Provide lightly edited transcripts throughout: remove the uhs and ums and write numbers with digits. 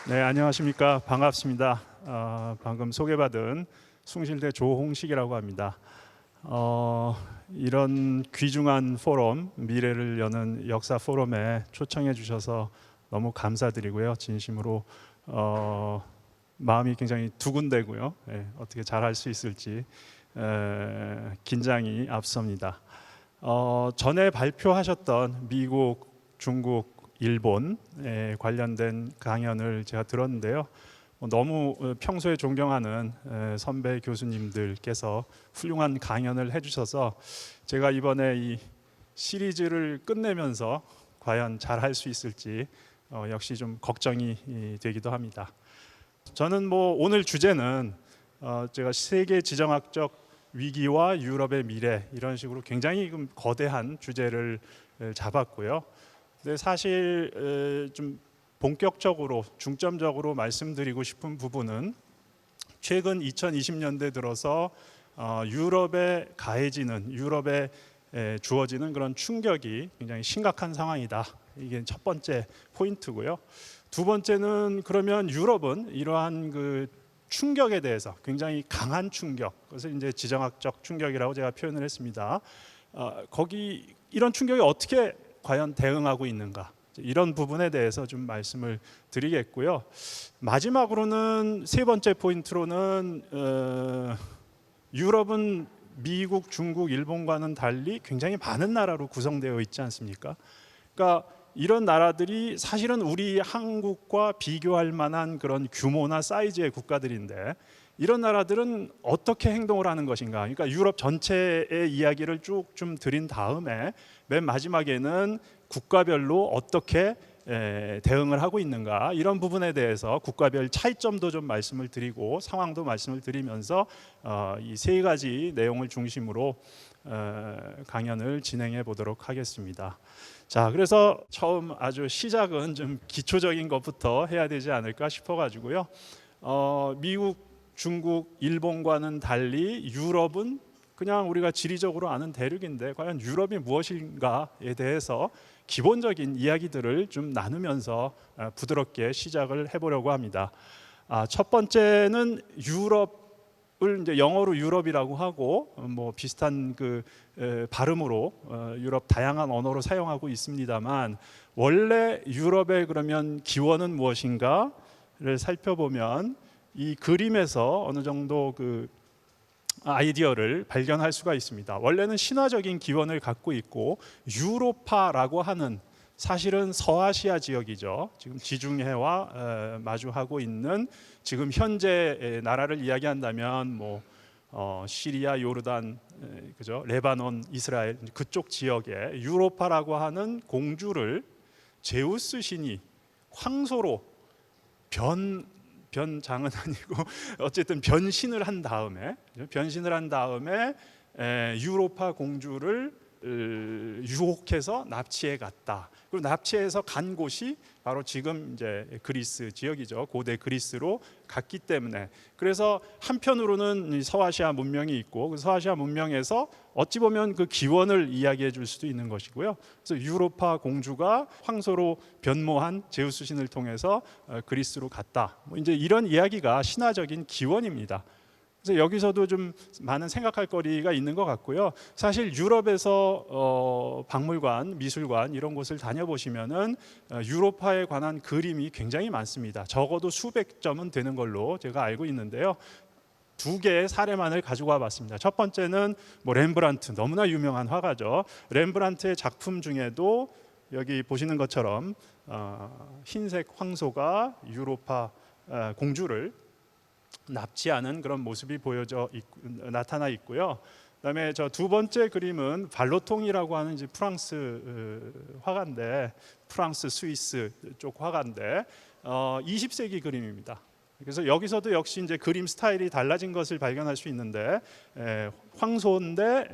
네, 안녕하십니까. 반갑습니다. 방금 소개받은 숭실대 조홍식이라고 합니다. 이런 귀중한 포럼, 미래를 여는 역사 포럼에 초청해 주셔서 너무 감사드리고요. 진심으로 마음이 굉장히 두근대고요. 어떻게 잘할 수 있을지 긴장이 앞섭니다. 전에 발표하셨던 미국, 중국, 일본에 관련된 강연을 제가 들었는데요. 너무 평소에 존경하는 선배 교수님들께서 훌륭한 강연을 해주셔서 제가 이번에 이 시리즈를 끝내면서 과연 잘할 수 있을지 역시 좀 걱정이 되기도 합니다. 저는 오늘 주제는 제가 세계 지정학적 위기와 유럽의 미래, 이런 식으로 굉장히 거대한 주제를 잡았고요. 근데 사실 좀 본격적으로 중점적으로 말씀드리고 싶은 부분은 최근 2020년대 들어서 유럽에 가해지는, 유럽에 주어지는 그런 충격이 굉장히 심각한 상황이다. 이게 첫 번째 포인트고요. 두 번째는 그러면 유럽은 이러한 그 충격에 대해서 굉장히 강한 충격, 그것을 이제 지정학적 충격이라고 제가 표현을 했습니다. 거기 이런 충격이 어떻게 과연 대응하고 있는가, 이런 부분에 대해서 좀 말씀을 드리겠고요. 마지막으로는 세 번째 포인트로는 유럽은 미국, 중국, 일본과는 달리 굉장히 많은 나라로 구성되어 있지 않습니까? 그러니까 이런 나라들이 사실은 우리 한국과 비교할 만한 그런 규모나 사이즈의 국가들인데 이런 나라들은 어떻게 행동을 하는 것인가? 그러니까 유럽 전체의 이야기를 쭉 좀 드린 다음에 맨 마지막에는 국가별로 어떻게 대응을 하고 있는가, 이런 부분에 대해서 국가별 차이점도 좀 말씀을 드리고 상황도 말씀을 드리면서 이 세 가지 내용을 중심으로 강연을 진행해 보도록 하겠습니다. 자, 그래서 처음 아주 시작은 좀 기초적인 것부터 해야 되지 않을까 싶어가지고요. 미국, 중국, 일본과는 달리 유럽은 그냥 우리가 지리적으로 아는 대륙인데 과연 유럽이 무엇인가에 대해서 기본적인 이야기들을 좀 나누면서 부드럽게 시작을 해보려고 합니다. 첫 번째는 유럽을 이제 영어로 유럽이라고 하고 비슷한 그 발음으로 유럽 다양한 언어로 사용하고 있습니다만, 원래 유럽의 그러면 기원은 무엇인가를 살펴보면 이 그림에서 어느 정도 그 아이디어를 발견할 수가 있습니다. 원래는 신화적인 기원을 갖고 있고 유로파라고 하는, 사실은 서아시아 지역이죠. 지금 지중해와 마주하고 있는, 지금 현재 나라를 이야기한다면 시리아, 요르단, 그죠? 레바논, 이스라엘 그쪽 지역에 유로파라고 하는 공주를 제우스 신이 황소로 변장은 아니고 어쨌든 변신을 한 다음에 유로파 공주를 유혹해서 납치해 갔다. 그리고 납치해서 간 곳이 바로 지금 이제 그리스 지역이죠. 고대 그리스로 갔기 때문에, 그래서 한편으로는 서아시아 문명이 있고 그 서아시아 문명에서 어찌 보면 그 기원을 이야기해 줄 수도 있는 것이고요. 그래서 유로파 공주가 황소로 변모한 제우스 신을 통해서 그리스로 갔다. 이제 이런 이야기가 신화적인 기원입니다. 그래서 여기서도 좀 많은 생각할 거리가 있는 것 같고요. 사실 유럽에서 박물관, 미술관 이런 곳을 다녀보시면은 유로파에 관한 그림이 굉장히 많습니다. 적어도 수백 점은 되는 걸로 제가 알고 있는데요. 두 개의 사례만을 가지고 와봤습니다. 첫 번째는 렘브란트, 너무나 유명한 화가죠. 렘브란트의 작품 중에도 여기 보시는 것처럼 흰색 황소가 유로파 공주를 납치하는 그런 모습이 나타나 있고요. 그다음에 저 두 번째 그림은 발로통이라고 하는 이제 프랑스 화가인데, 프랑스 스위스 쪽 화가인데 20세기 그림입니다. 그래서 여기서도 역시 이제 그림 스타일이 달라진 것을 발견할 수 있는데 황소인데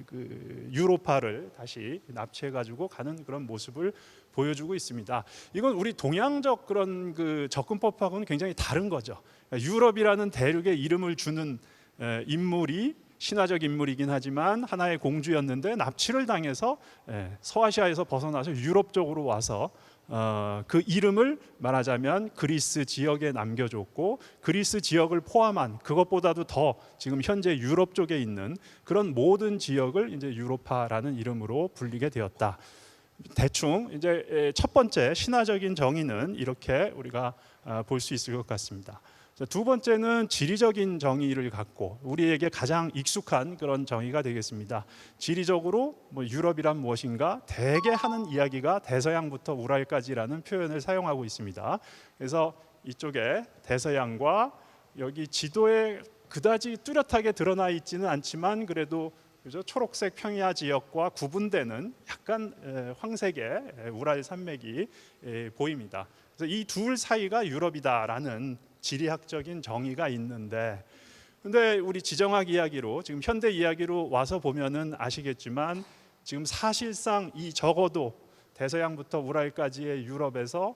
그 유로파를 다시 납치해 가지고 가는 그런 모습을 보여주고 있습니다. 이건 우리 동양적 그런 그 접근법하고는 굉장히 다른 거죠. 유럽이라는 대륙에 이름을 주는 인물이 신화적 인물이긴 하지만 하나의 공주였는데 납치를 당해서 서아시아에서 벗어나서 유럽 쪽으로 와서 그 이름을 말하자면 그리스 지역에 남겨줬고, 그리스 지역을 포함한 그것보다도 더 지금 현재 유럽 쪽에 있는 그런 모든 지역을 이제 유로파라는 이름으로 불리게 되었다. 대충 이제 첫 번째 신화적인 정의는 이렇게 우리가 볼 수 있을 것 같습니다. 두 번째는 지리적인 정의를 갖고 우리에게 가장 익숙한 그런 정의가 되겠습니다. 지리적으로 유럽이란 무엇인가 대개 하는 이야기가 대서양부터 우랄까지라는 표현을 사용하고 있습니다. 그래서 이쪽에 대서양과 여기 지도에 그다지 뚜렷하게 드러나 있지는 않지만 그래도 그죠? 초록색 평야 지역과 구분되는 약간 황색의 우랄 산맥이 보입니다. 그래서 이 둘 사이가 유럽이다라는 지리학적인 정의가 있는데, 근데 우리 지정학 이야기로 지금 현대 이야기로 와서 보면은 아시겠지만 지금 사실상 이 적어도 대서양부터 우랄까지의 유럽에서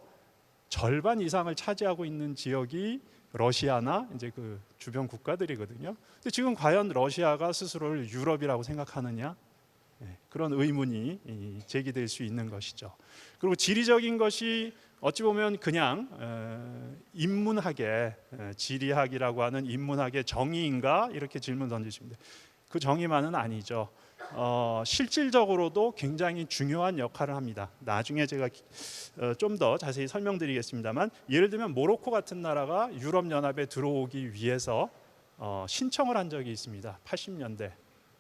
절반 이상을 차지하고 있는 지역이 러시아나 이제 그 주변 국가들이거든요. 근데 지금 과연 러시아가 스스로를 유럽이라고 생각하느냐? 그런 의문이 제기될 수 있는 것이죠. 그리고 지리적인 것이 어찌 보면 그냥 인문학의 지리학이라고 하는 인문학의 정의인가 이렇게 질문 던지십니다. 그 정의만은 아니죠. 실질적으로도 굉장히 중요한 역할을 합니다. 나중에 제가 좀 더 자세히 설명드리겠습니다만, 예를 들면 모로코 같은 나라가 유럽연합에 들어오기 위해서 신청을 한 적이 있습니다. 80년대.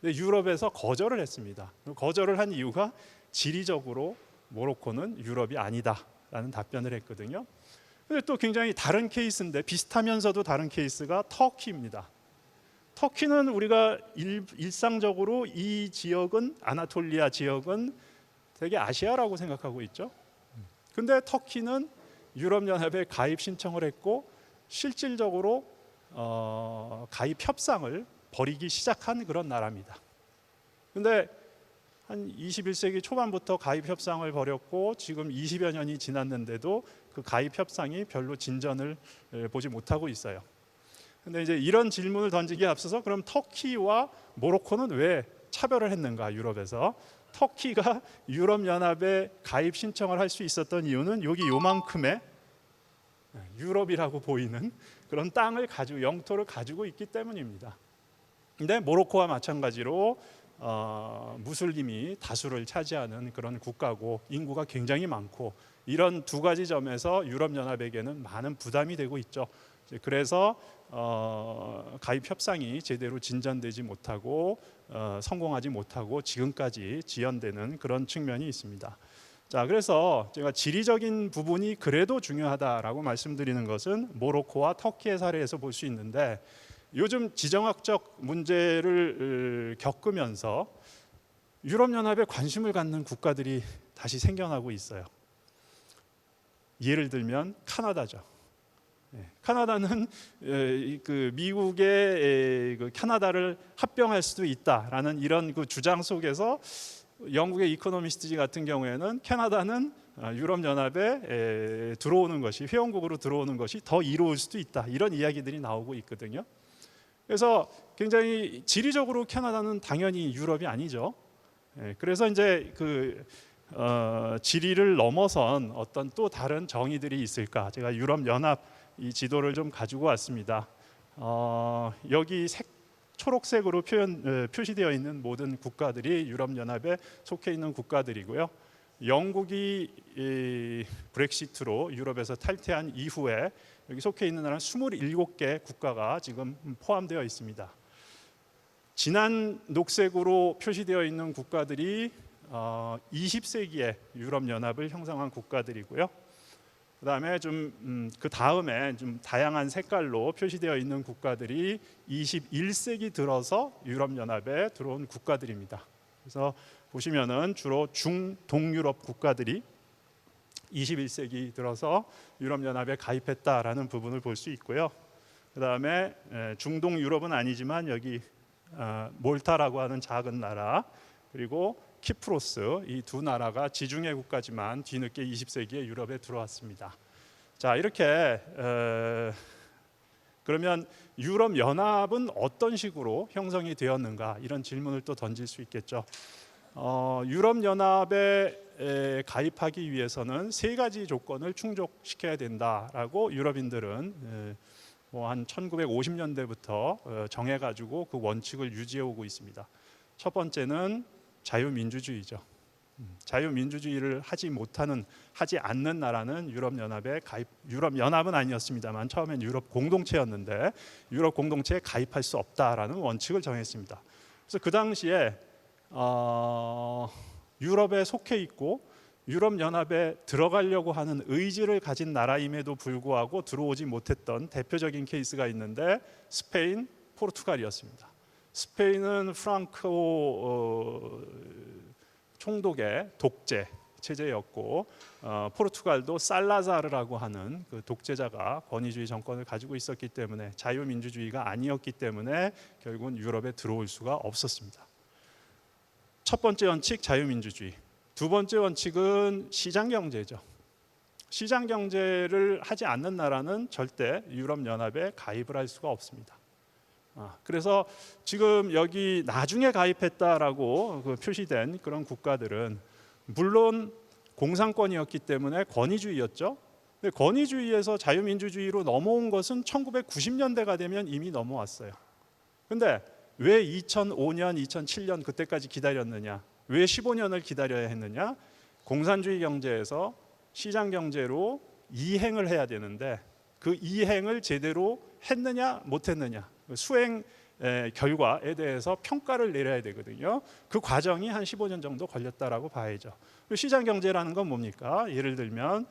근데 유럽에서 거절을 했습니다. 거절을 한 이유가 지리적으로 모로코는 유럽이 아니다라는 답변을 했거든요. 근데 또 굉장히 다른 케이스인데 비슷하면서도 다른 케이스가 터키입니다. 터키는 우리가 일상적으로 이 지역은 아나톨리아 지역은 되게 아시아라고 생각하고 있죠. 근데 터키는 유럽연합에 가입 신청을 했고 실질적으로 가입 협상을 벌이기 시작한 그런 나라입니다. 근데 한 21세기 초반부터 가입 협상을 벌였고 지금 20여 년이 지났는데도 그 가입 협상이 별로 진전을 보지 못하고 있어요. 근데 이제 이런 질문을 던지기에 앞서서 그럼 터키와 모로코는 왜 차별을 했는가? 유럽에서 터키가 유럽연합에 가입 신청을 할 수 있었던 이유는 여기 요만큼의 유럽이라고 보이는 그런 땅을 가지고 영토를 가지고 있기 때문입니다. 근데 모로코와 마찬가지로 무슬림이 다수를 차지하는 그런 국가고 인구가 굉장히 많고 이런 두 가지 점에서 유럽연합에게는 많은 부담이 되고 있죠. 그래서 가입 협상이 제대로 진전되지 못하고 성공하지 못하고 지금까지 지연되는 그런 측면이 있습니다. 자, 그래서 제가 지리적인 부분이 그래도 중요하다라고 말씀드리는 것은 모로코와 터키의 사례에서 볼 수 있는데, 요즘 지정학적 문제를 겪으면서 유럽연합에 관심을 갖는 국가들이 다시 생겨나고 있어요. 예를 들면 카나다죠. 카나다는 그 미국의 그 캐나다를 합병할 수도 있다라는 이런 그 주장 속에서 영국의 이코노미스트 같은 경우에는 캐나다는 유럽연합에 들어오는 것이 회원국으로 들어오는 것이 더 이로울 수도 있다 이런 이야기들이 나오고 있거든요. 그래서 굉장히 지리적으로 캐나다는 당연히 유럽이 아니죠. 그래서 이제 그 지리를 넘어선 어떤 또 다른 정의들이 있을까? 제가 유럽연합 이 지도를 좀 가지고 왔습니다. 여기 초록색으로 표시되어 있는 모든 국가들이 유럽연합에 속해 있는 국가들이고요. 영국이 브렉시트로 유럽에서 탈퇴한 이후에 여기 속해 있는 나라는 27개 국가가 지금 포함되어 있습니다. 진한 녹색으로 표시되어 있는 국가들이 20세기에 유럽연합을 형성한 국가들이고요. 그다음에 그 다음에 좀 다양한 색깔로 표시되어 있는 국가들이 21세기 들어서 유럽연합에 들어온 국가들입니다. 그래서 보시면은 주로 중동유럽 국가들이 21세기 들어서 유럽연합에 가입했다라는 부분을 볼 수 있고요. 그다음에 중동 유럽은 아니지만 여기 몰타라고 하는 작은 나라 그리고 키프로스 이 두 나라가 지중해 국가지만 뒤늦게 20세기에 유럽에 들어왔습니다. 자, 이렇게 그러면 유럽 연합은 어떤 식으로 형성이 되었는가, 이런 질문을 또 던질 수 있겠죠. 유럽 연합에 가입하기 위해서는 세 가지 조건을 충족시켜야 된다라고 유럽인들은 한 1950년대부터 정해가지고 그 원칙을 유지해 오고 있습니다. 첫 번째는 자유민주주의죠. 자유민주주의를 하지 않는 나라는 유럽 연합은 아니었습니다만 처음엔 유럽 공동체였는데 유럽 공동체에 가입할 수 없다라는 원칙을 정했습니다. 그래서 그 당시에 유럽에 속해 있고 유럽 연합에 들어가려고 하는 의지를 가진 나라임에도 불구하고 들어오지 못했던 대표적인 케이스가 있는데 스페인, 포르투갈이었습니다. 스페인은 프랑코 총독의 독재 체제였고 포르투갈도 살라자르라고 하는 그 독재자가 권위주의 정권을 가지고 있었기 때문에 자유민주주의가 아니었기 때문에 결국은 유럽에 들어올 수가 없었습니다. 첫 번째 원칙 자유민주주의. 두 번째 원칙은 시장경제죠. 시장경제를 하지 않는 나라는 절대 유럽연합에 가입을 할 수가 없습니다. 그래서 지금 여기 나중에 가입했다라고 표시된 그런 국가들은 물론 공산권이었기 때문에 권위주의였죠. 근데 권위주의에서 자유민주주의로 넘어온 것은 1990년대가 되면 이미 넘어왔어요. 근데 왜 2005년, 2007년 그때까지 기다렸느냐? 왜 15년을 기다려야 했느냐? 공산주의 경제에서 시장 경제로 이행을 해야 되는데 그 이행을 제대로 했느냐 못했느냐, 수행 결과에 대해서 평가를 내려야 되거든요. 그 과정이 한 15년 정도 걸렸다라고 봐야죠. 시장 경제라는 건 뭡니까? 예를 들면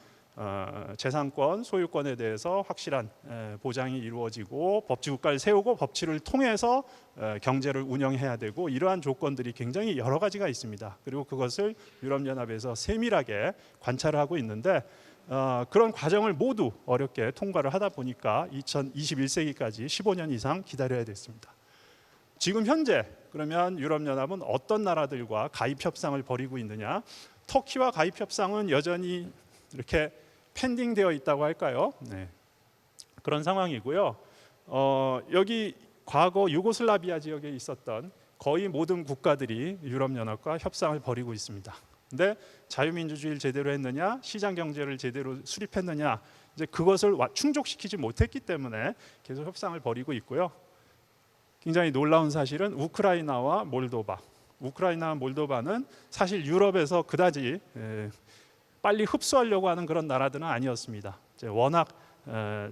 재산권, 소유권에 대해서 확실한 보장이 이루어지고 법치국가를 세우고 법치를 통해서 경제를 운영해야 되고, 이러한 조건들이 굉장히 여러 가지가 있습니다. 그리고 그것을 유럽연합에서 세밀하게 관찰을 하고 있는데 그런 과정을 모두 어렵게 통과를 하다 보니까 2021세기까지 15년 이상 기다려야 됐습니다. 지금 현재 그러면 유럽연합은 어떤 나라들과 가입 협상을 벌이고 있느냐? 터키와 가입 협상은 여전히 이렇게 펜딩되어 있다고 할까요? 네. 그런 상황이고요. 여기 과거 유고슬라비아 지역에 있었던 거의 모든 국가들이 유럽연합과 협상을 벌이고 있습니다. 근데 자유민주주의를 제대로 했느냐, 시장 경제를 제대로 수립했느냐, 이제 그것을 충족시키지 못했기 때문에 계속 협상을 벌이고 있고요. 굉장히 놀라운 사실은 우크라이나와 몰도바는 사실 유럽에서 그다지 빨리 흡수하려고 하는 그런 나라들은 아니었습니다. 워낙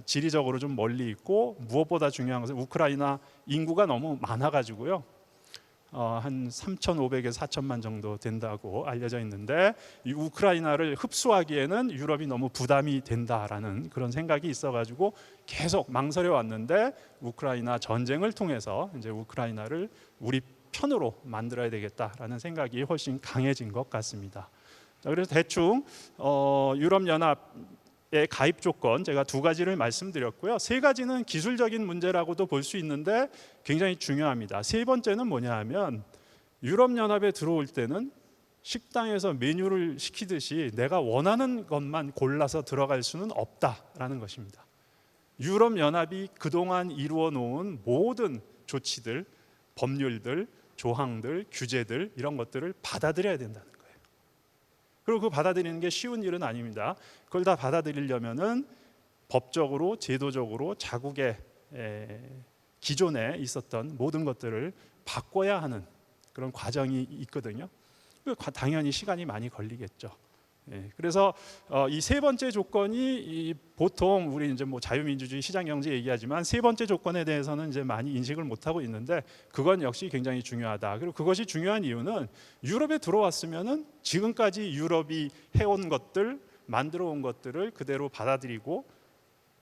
지리적으로 좀 멀리 있고, 무엇보다 중요한 것은 우크라이나 인구가 너무 많아가지고요. 한 3,500에서 4천만 정도 된다고 알려져 있는데, 이 우크라이나를 흡수하기에는 유럽이 너무 부담이 된다라는 그런 생각이 있어가지고 계속 망설여 왔는데, 우크라이나 전쟁을 통해서 이제 우크라이나를 우리 편으로 만들어야 되겠다라는 생각이 훨씬 강해진 것 같습니다. 자, 그래서 대충 유럽연합의 가입 조건 제가 두 가지를 말씀드렸고요. 세 가지는 기술적인 문제라고도 볼 수 있는데 굉장히 중요합니다. 세 번째는 뭐냐 하면, 유럽연합에 들어올 때는 식당에서 메뉴를 시키듯이 내가 원하는 것만 골라서 들어갈 수는 없다라는 것입니다. 유럽연합이 그동안 이루어 놓은 모든 조치들, 법률들, 조항들, 규제들, 이런 것들을 받아들여야 된다는 거예요. 그리고 그 받아들이는 게 쉬운 일은 아닙니다. 그걸 다 받아들이려면은 법적으로, 제도적으로 자국의 기존에 있었던 모든 것들을 바꿔야 하는 그런 과정이 있거든요. 당연히 시간이 많이 걸리겠죠. 그래서 이 세 번째 조건이 보통 우리 이제 뭐 자유민주주의, 시장경제 얘기하지만 세 번째 조건에 대해서는 이제 많이 인식을 못 하고 있는데, 그건 역시 굉장히 중요하다. 그리고 그것이 중요한 이유는 유럽에 들어왔으면은 지금까지 유럽이 해온 것들, 만들어온 것들을 그대로 받아들이고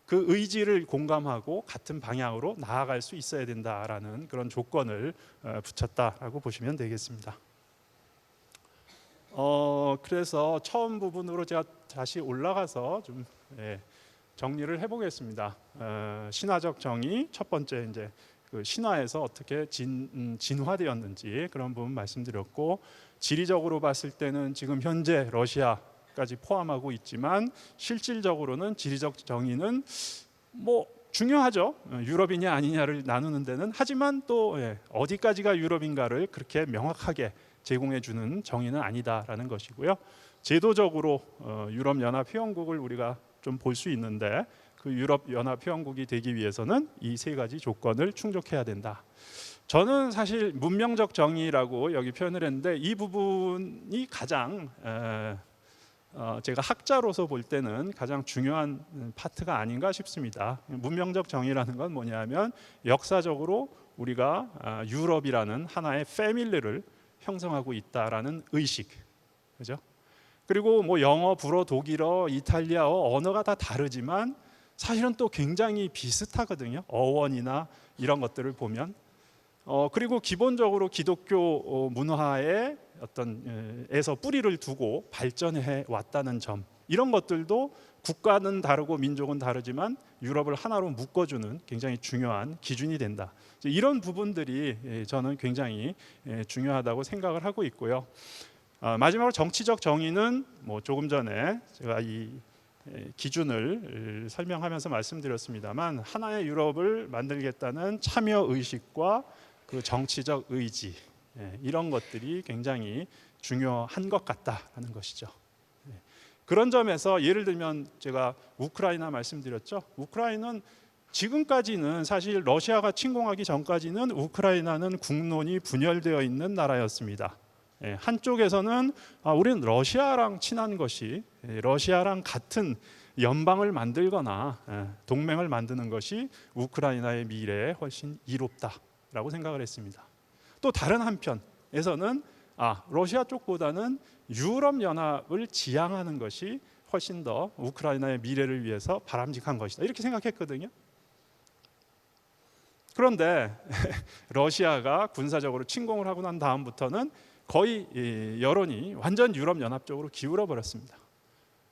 그 의지를 공감하고 같은 방향으로 나아갈 수 있어야 된다라는 그런 조건을 붙였다라고 보시면 되겠습니다. 그래서 처음 부분으로 제가 다시 올라가서 좀 정리를 해보겠습니다. 신화적 정의, 첫 번째 이제 그 신화에서 어떻게 진화되었는지 그런 부분 말씀드렸고, 지리적으로 봤을 때는 지금 현재 러시아까지 포함하고 있지만 실질적으로는 지리적 정의는 뭐 중요하죠. 유럽이냐 아니냐를 나누는 데는. 하지만 또 어디까지가 유럽인가를 그렇게 명확하게 제공해 주는 정의는 아니다라는 것이고요. 제도적으로 유럽 연합 회원국을 우리가 좀 볼 수 있는데, 그 유럽 연합 회원국이 되기 위해서는 이 세 가지 조건을 충족해야 된다. 저는 사실 문명적 정의라고 여기 표현을 했는데, 이 부분이 가장 제가 학자로서 볼 때는 가장 중요한 파트가 아닌가 싶습니다. 문명적 정의라는 건 뭐냐면, 역사적으로 우리가 유럽이라는 하나의 패밀리를 형성하고 있다라는 의식, 그죠? 그리고 뭐 영어, 불어, 독일어, 이탈리아어 언어가 다 다르지만 사실은 또 굉장히 비슷하거든요. 어원이나 이런 것들을 보면. 그리고 기본적으로 기독교 문화의 에서 뿌리를 두고 발전해 왔다는 점, 이런 것들도 국가는 다르고 민족은 다르지만 유럽을 하나로 묶어주는 굉장히 중요한 기준이 된다. 이런 부분들이 저는 굉장히 중요하다고 생각을 하고 있고요. 마지막으로 정치적 정의는 뭐 조금 전에 제가 이 기준을 설명하면서 말씀드렸습니다만, 하나의 유럽을 만들겠다는 참여 의식과 그 정치적 의지, 이런 것들이 굉장히 중요한 것 같다라는 것이죠. 그런 점에서 예를 들면 제가 우크라이나 말씀드렸죠. 우크라이나는 지금까지는 사실 러시아가 침공하기 전까지는 우크라이나는 국론이 분열되어 있는 나라였습니다. 한쪽에서는 우리는 러시아랑 친한 것이, 러시아랑 같은 연방을 만들거나 동맹을 만드는 것이 우크라이나의 미래에 훨씬 이롭다라고 생각을 했습니다. 또 다른 한편에서는 러시아 쪽보다는 유럽 연합을 지향하는 것이 훨씬 더 우크라이나의 미래를 위해서 바람직한 것이다, 이렇게 생각했거든요. 그런데 러시아가 군사적으로 침공을 하고 난 다음부터는 거의 여론이 완전 유럽 연합 쪽으로 기울어 버렸습니다.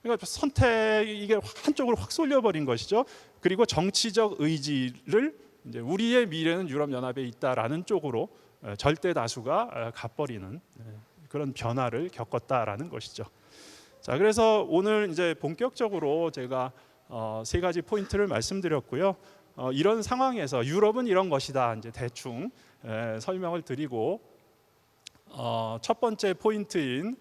그러니까 선택이 이게 한쪽으로 확 쏠려버린 것이죠. 그리고 정치적 의지를 이제 우리의 미래는 유럽 연합에 있다라는 쪽으로 절대 다수가 가버리는 그런 변화를 겪었다라는 것이죠. 자, 그래서 오늘 이제 본격적으로 제가 세 가지 포인트를 말씀드렸고요. 이런 상황에서 유럽은 이런 것이다, 이제 대충 설명을 드리고, 첫 번째 포인트인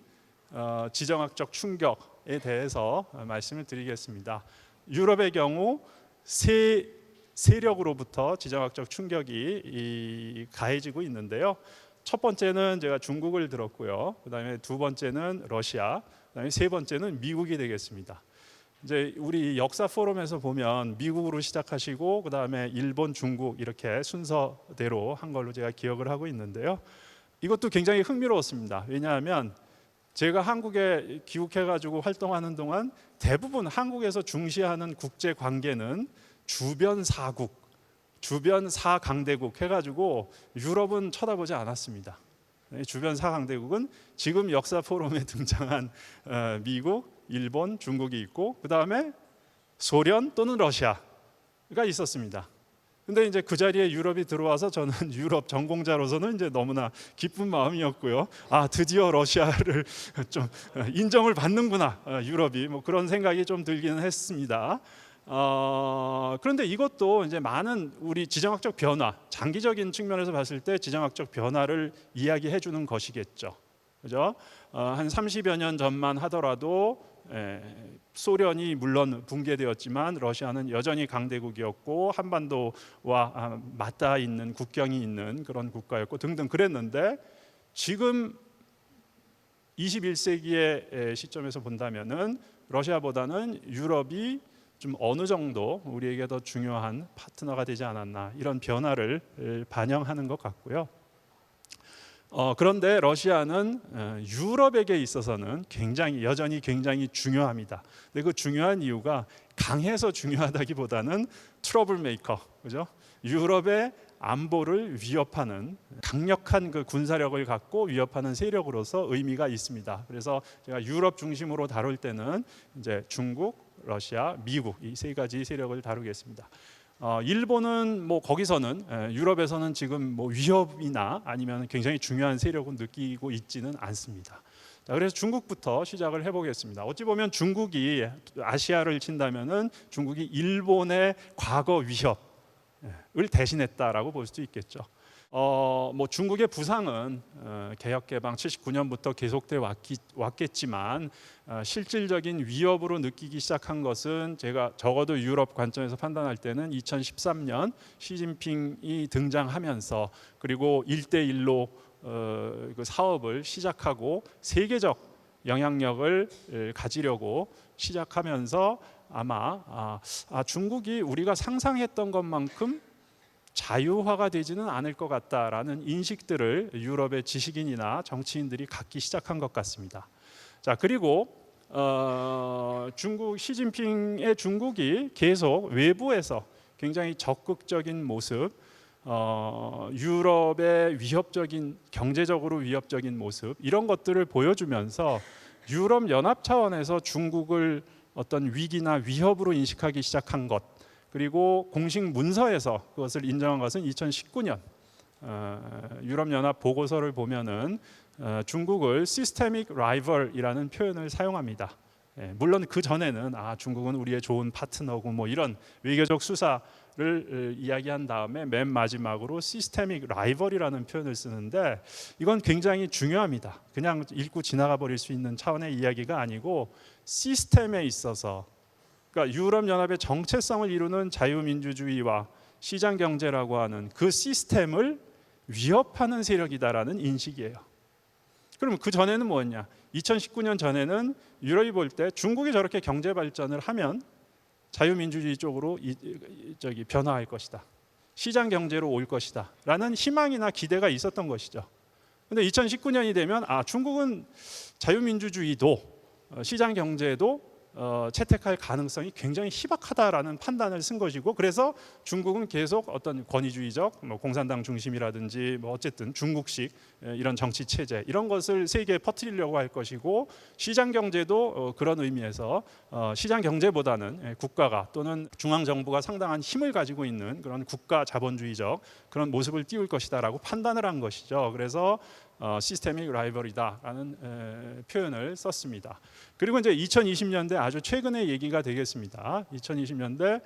지정학적 충격에 대해서 말씀을 드리겠습니다. 유럽의 경우 세 세력으로부터 지정학적 충격이 가해지고 있는데요. 첫 번째는 제가 중국을 들었고요. 그다음에 두 번째는 러시아, 그다음에 세 번째는 미국이 되겠습니다. 이제 우리 역사 포럼에서 보면 미국으로 시작하시고 그다음에 일본, 중국 이렇게 순서대로 한 걸로 제가 기억을 하고 있는데요. 이것도 굉장히 흥미로웠습니다. 왜냐하면 제가 한국에 귀국해가지고 활동하는 동안 대부분 한국에서 중시하는 국제 관계는 주변 사국, 주변 사강대국 해가지고 유럽은 쳐다보지 않았습니다. 주변 사강대국은 지금 역사 포럼에 등장한 미국, 일본, 중국이 있고 그 다음에 소련 또는 러시아가 있었습니다. 근데 이제 그 자리에 유럽이 들어와서 저는 유럽 전공자로서는 이제 너무나 기쁜 마음이었고요. 드디어 러시아를 좀 인정을 받는구나, 유럽이, 뭐 그런 생각이 좀 들기는 했습니다. 그런데 이것도 이제 많은 우리 지정학적 변화, 장기적인 측면에서 봤을 때 지정학적 변화를 이야기해 주는 것이겠죠. 그죠? 한 30여 년 전만 하더라도 소련이 물론 붕괴되었지만 러시아는 여전히 강대국이었고 한반도와 맞닿아 있는 국경이 있는 그런 국가였고 등등 그랬는데, 지금 21세기의 시점에서 본다면은 러시아보다는 유럽이 좀 어느 정도 우리에게 더 중요한 파트너가 되지 않았나, 이런 변화를 반영하는 것 같고요. 그런데 러시아는 유럽에게 있어서는 여전히 굉장히 중요합니다. 근데 그 중요한 이유가 강해서 중요하다기보다는 트러블 메이커, 그죠? 유럽의 안보를 위협하는 강력한 그 군사력을 갖고 위협하는 세력으로서 의미가 있습니다. 그래서 제가 유럽 중심으로 다룰 때는 이제 중국, 러시아, 미국 이 세 가지 세력을 다루겠습니다. 일본은 뭐 거기서는 유럽에서는 지금 뭐 위협이나 아니면 굉장히 중요한 세력을 느끼고 있지는 않습니다. 자, 그래서 중국부터 시작을 해보겠습니다. 어찌 보면 중국이 아시아를 친다면은 중국이 일본의 과거 위협을 대신했다라고 볼 수도 있겠죠. 뭐 중국의 부상은 개혁 개방 79년부터 계속돼 왔겠지만 실질적인 위협으로 느끼기 시작한 것은 제가 적어도 유럽 관점에서 판단할 때는 2013년 시진핑이 등장하면서 그리고 1대1로 그 사업을 시작하고 세계적 영향력을 가지려고 시작하면서 아마 중국이 우리가 상상했던 것만큼 자유화가 되지는 않을 것 같다라는 인식들을 유럽의 지식인이나 정치인들이 갖기 시작한 것 같습니다. 자, 그리고 중국 시진핑의 중국이 계속 외부에서 굉장히 적극적인 모습, 유럽의 위협적인 경제적으로 위협적인 모습 이런 것들을 보여주면서 유럽 연합 차원에서 중국을 어떤 위기나 위협으로 인식하기 시작한 것, 그리고 공식 문서에서 그것을 인정한 것은 2019년 유럽 연합 보고서를 보면은 중국을 시스테믹 라이벌이라는 표현을 사용합니다. 물론 그 전에는 중국은 우리의 좋은 파트너고 뭐 이런 외교적 수사를 이야기한 다음에 맨 마지막으로 시스테믹 라이벌이라는 표현을 쓰는데 이건 굉장히 중요합니다. 그냥 읽고 지나가 버릴 수 있는 차원의 이야기가 아니고 시스템에 있어서, 그러니까 유럽 연합의 정체성을 이루는 자유민주주의와 시장 경제라고 하는 그 시스템을 위협하는 세력이다라는 인식이에요. 그럼 그 전에는 뭐였냐? 2019년 전에는 유럽이 볼 때 중국이 저렇게 경제 발전을 하면 자유민주주의 쪽으로 변화할 것이다. 시장 경제로 올 것이다라는 희망이나 기대가 있었던 것이죠. 근데 2019년이 되면 중국은 자유민주주의도 시장 경제도 채택할 가능성이 굉장히 희박하다라는 판단을 쓴 것이고, 그래서 중국은 계속 어떤 권위주의적 공산당 중심이라든지 어쨌든 중국식 이런 정치 체제 이런 것을 세계에 퍼뜨리려고 할 것이고, 시장 경제도 그런 의미에서 시장 경제보다는 국가가 또는 중앙 정부가 상당한 힘을 가지고 있는 그런 국가 자본주의적 그런 모습을 띄울 것이다라고 판단을 한 것이죠. 그래서 시스테믹 라이벌이다라는 표현을 썼습니다. 그리고 이제 2020년대 아주 최근의 얘기가 되겠습니다. 2020년대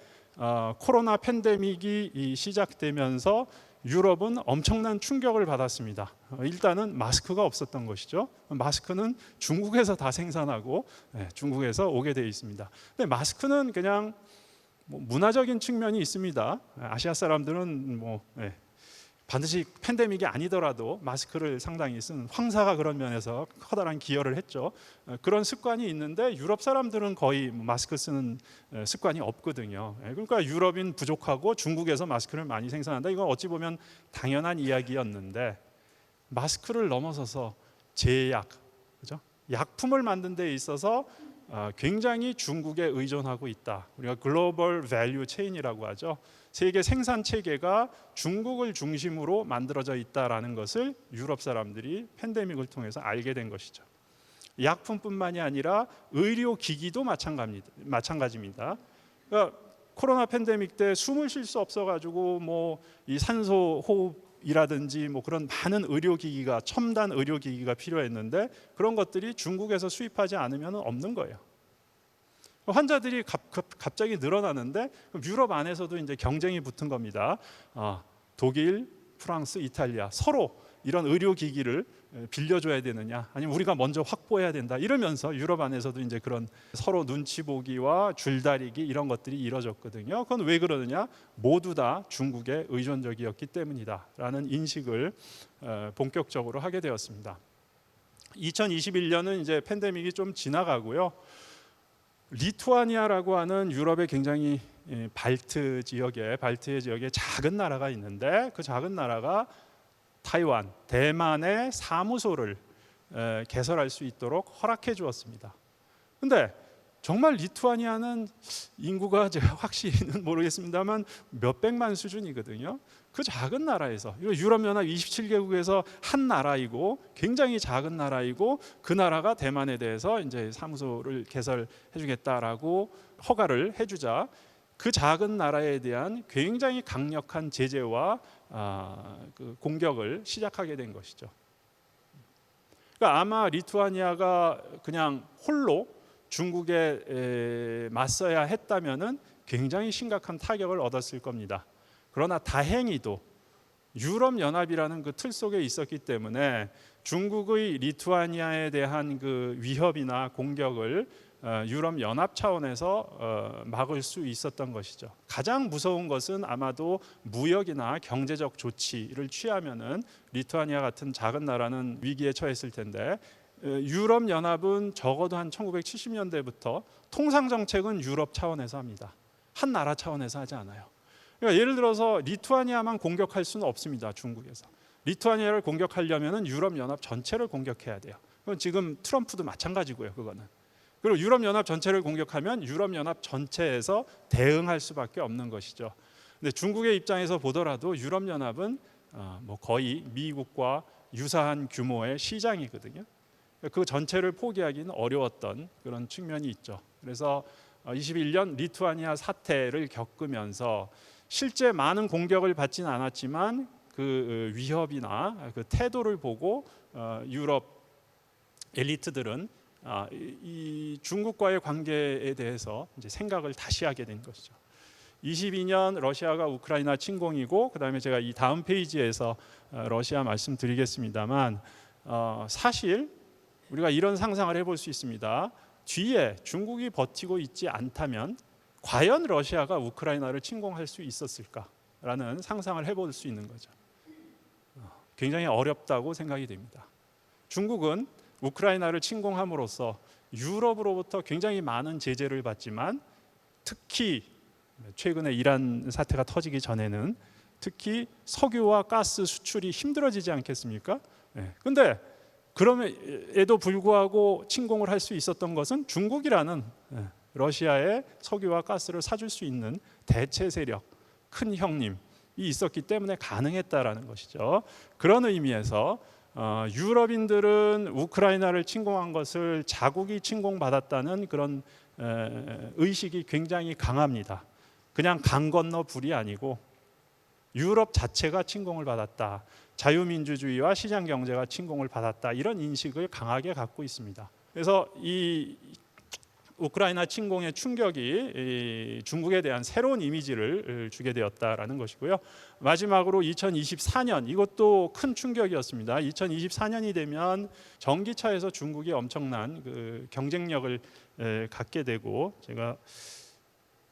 코로나 팬데믹이 시작되면서 유럽은 엄청난 충격을 받았습니다. 일단은 마스크가 없었던 것이죠. 마스크는 중국에서 다 생산하고 중국에서 오게 되어 있습니다. 근데 마스크는 그냥 문화적인 측면이 있습니다. 아시아 사람들은 반드시 팬데믹이 아니더라도 마스크를 상당히 쓴 황사가 그런 면에서 커다란 기여를 했죠. 그런 습관이 있는데 유럽 사람들은 거의 마스크 쓰는 습관이 없거든요. 그러니까 유럽인 부족하고 중국에서 마스크를 많이 생산한다. 이건 어찌 보면 당연한 이야기였는데 마스크를 넘어서서 제약, 그죠? 약품을 만든 데 있어서 굉장히 중국에 의존하고 있다. 우리가 글로벌 밸류 체인이라고 하죠. 세계 생산 체계가 중국을 중심으로 만들어져 있다라는 것을 유럽 사람들이 팬데믹을 통해서 알게 된 것이죠. 약품뿐만이 아니라 의료기기도 마찬가지입니다. 그러니까 코로나 팬데믹 때 숨을 쉴 수 없어가지고 이 산소 호흡이라든지 그런 많은 의료기기가 첨단 의료기기가 필요했는데 그런 것들이 중국에서 수입하지 않으면 없는 거예요. 환자들이 갑자기 늘어나는데 유럽 안에서도 이제 경쟁이 붙은 겁니다. 독일, 프랑스, 이탈리아 서로 이런 의료기기를 빌려줘야 되느냐, 아니면 우리가 먼저 확보해야 된다 이러면서 유럽 안에서도 이제 그런 서로 눈치 보기와 줄다리기 이런 것들이 이뤄졌거든요. 그건 왜 그러느냐? 모두 다 중국에 의존적이었기 때문이다라는 인식을 본격적으로 하게 되었습니다. 2021년은 이제 팬데믹이 좀 지나가고요. 리투아니아라고 하는 유럽의 굉장히 발트의 지역에 작은 나라가 있는데 그 작은 나라가 타이완, 대만의 사무소를 개설할 수 있도록 허락해 주었습니다. 근데 정말 리투아니아는 인구가 제가 확실히는 모르겠습니다만 몇백만 수준이거든요. 그 작은 나라에서, 유럽연합 27개국에서 한 나라이고 굉장히 작은 나라이고, 그 나라가 대만에 대해서 이제 사무소를 개설해 주겠다라고 허가를 해주자 그 작은 나라에 대한 굉장히 강력한 제재와 그 공격을 시작하게 된 것이죠. 그러니까 아마 리투아니아가 그냥 홀로 중국에 맞서야 했다면은 굉장히 심각한 타격을 얻었을 겁니다. 그러나 다행히도 유럽 연합이라는 그 틀 속에 있었기 때문에 중국의 리투아니아에 대한 그 위협이나 공격을 유럽 연합 차원에서 막을 수 있었던 것이죠. 가장 무서운 것은 아마도 무역이나 경제적 조치를 취하면은 리투아니아 같은 작은 나라는 위기에 처했을 텐데, 유럽 연합은 적어도 한 1970년대부터 통상 정책은 유럽 차원에서 합니다. 한 나라 차원에서 하지 않아요. 그러니까 예를 들어서 리투아니아만 공격할 수는 없습니다. 중국에서 리투아니아를 공격하려면은 유럽 연합 전체를 공격해야 돼요. 그건 지금 트럼프도 마찬가지고요. 그거는. 그리고 유럽 연합 전체를 공격하면 유럽 연합 전체에서 대응할 수밖에 없는 것이죠. 근데 중국의 입장에서 보더라도 유럽 연합은 뭐 거의 미국과 유사한 규모의 시장이거든요. 그 전체를 포기하기는 어려웠던 그런 측면이 있죠. 그래서 21년 리투아니아 사태를 겪으면서 실제 많은 공격을 받지는 않았지만 그 위협이나 그 태도를 보고 유럽 엘리트들은 이 중국과의 관계에 대해서 이제 생각을 다시 하게 된 것이죠. 22년 러시아가 우크라이나 침공이고, 그다음에 제가 이 다음 페이지에서 러시아 말씀드리겠습니다만, 사실 우리가 이런 상상을 해볼 수 있습니다. 뒤에 중국이 버티고 있지 않다면 과연 러시아가 우크라이나를 침공할 수 있었을까라는 상상을 해볼 수 있는 거죠. 굉장히 어렵다고 생각이 됩니다. 중국은 우크라이나를 침공함으로써 유럽으로부터 굉장히 많은 제재를 받지만, 특히 최근에 이란 사태가 터지기 전에는 특히 석유와 가스 수출이 힘들어지지 않겠습니까? 그런데 그럼에도 불구하고 침공을 할 수 있었던 것은 중국이라는 러시아의 석유와 가스를 사줄 수 있는 대체 세력, 큰 형님이 있었기 때문에 가능했다라는 것이죠. 그런 의미에서 유럽인들은 우크라이나를 침공한 것을 자국이 침공받았다는 그런 의식이 굉장히 강합니다. 그냥 강 건너 불이 아니고 유럽 자체가 침공을 받았다, 자유민주주의와 시장경제가 침공을 받았다, 이런 인식을 강하게 갖고 있습니다. 그래서 이 우크라이나 침공의 충격이 중국에 대한 새로운 이미지를 주게 되었다라는 것이고요. 마지막으로 2024년, 이것도 큰 충격이었습니다. 2024년이 되면 전기차에서 중국이 엄청난 그 경쟁력을 갖게 되고, 제가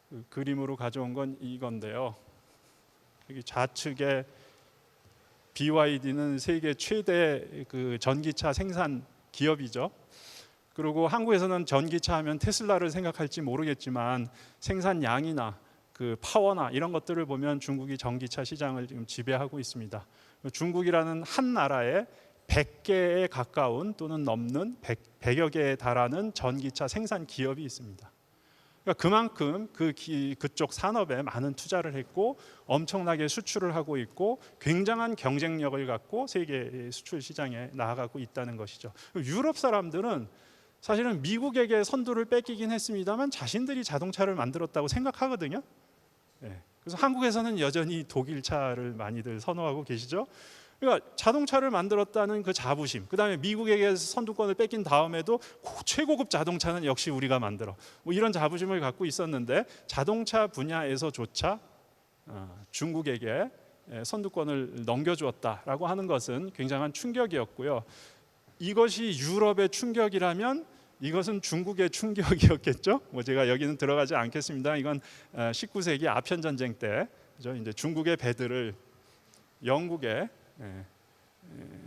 그 그림으로 가져온 건 이건데요. 여기 좌측에 BYD는 세계 최대 그 전기차 생산 기업이죠. 그리고 한국에서는 전기차 하면 테슬라를 생각할지 모르겠지만 생산량이나 그 파워나 이런 것들을 보면 중국이 전기차 시장을 지금 지배하고 있습니다. 중국이라는 한 나라에 100개에 가까운 또는 넘는 100여 개에 달하는 전기차 생산 기업이 있습니다. 그러니까 그만큼 그쪽 산업에 많은 투자를 했고 엄청나게 수출을 하고 있고 굉장한 경쟁력을 갖고 세계 수출 시장에 나아가고 있다는 것이죠. 유럽 사람들은 사실은 미국에게 선두를 뺏기긴 했습니다만 자신들이 자동차를 만들었다고 생각하거든요. 그래서 한국에서는 여전히 독일차를 많이들 선호하고 계시죠. 그러니까 자동차를 만들었다는 그 자부심, 그다음에 미국에게 선두권을 뺏긴 다음에도 최고급 자동차는 역시 우리가 만들어, 뭐 이런 자부심을 갖고 있었는데 자동차 분야에서조차 중국에게 선두권을 넘겨주었다라고 하는 것은 굉장한 충격이었고요. 이것이 유럽의 충격이라면 이것은 중국의 충격이었겠죠. 뭐 제가 여기는 들어가지 않겠습니다. 이건 19세기 아편 전쟁 때 이제 중국의 배들을 영국의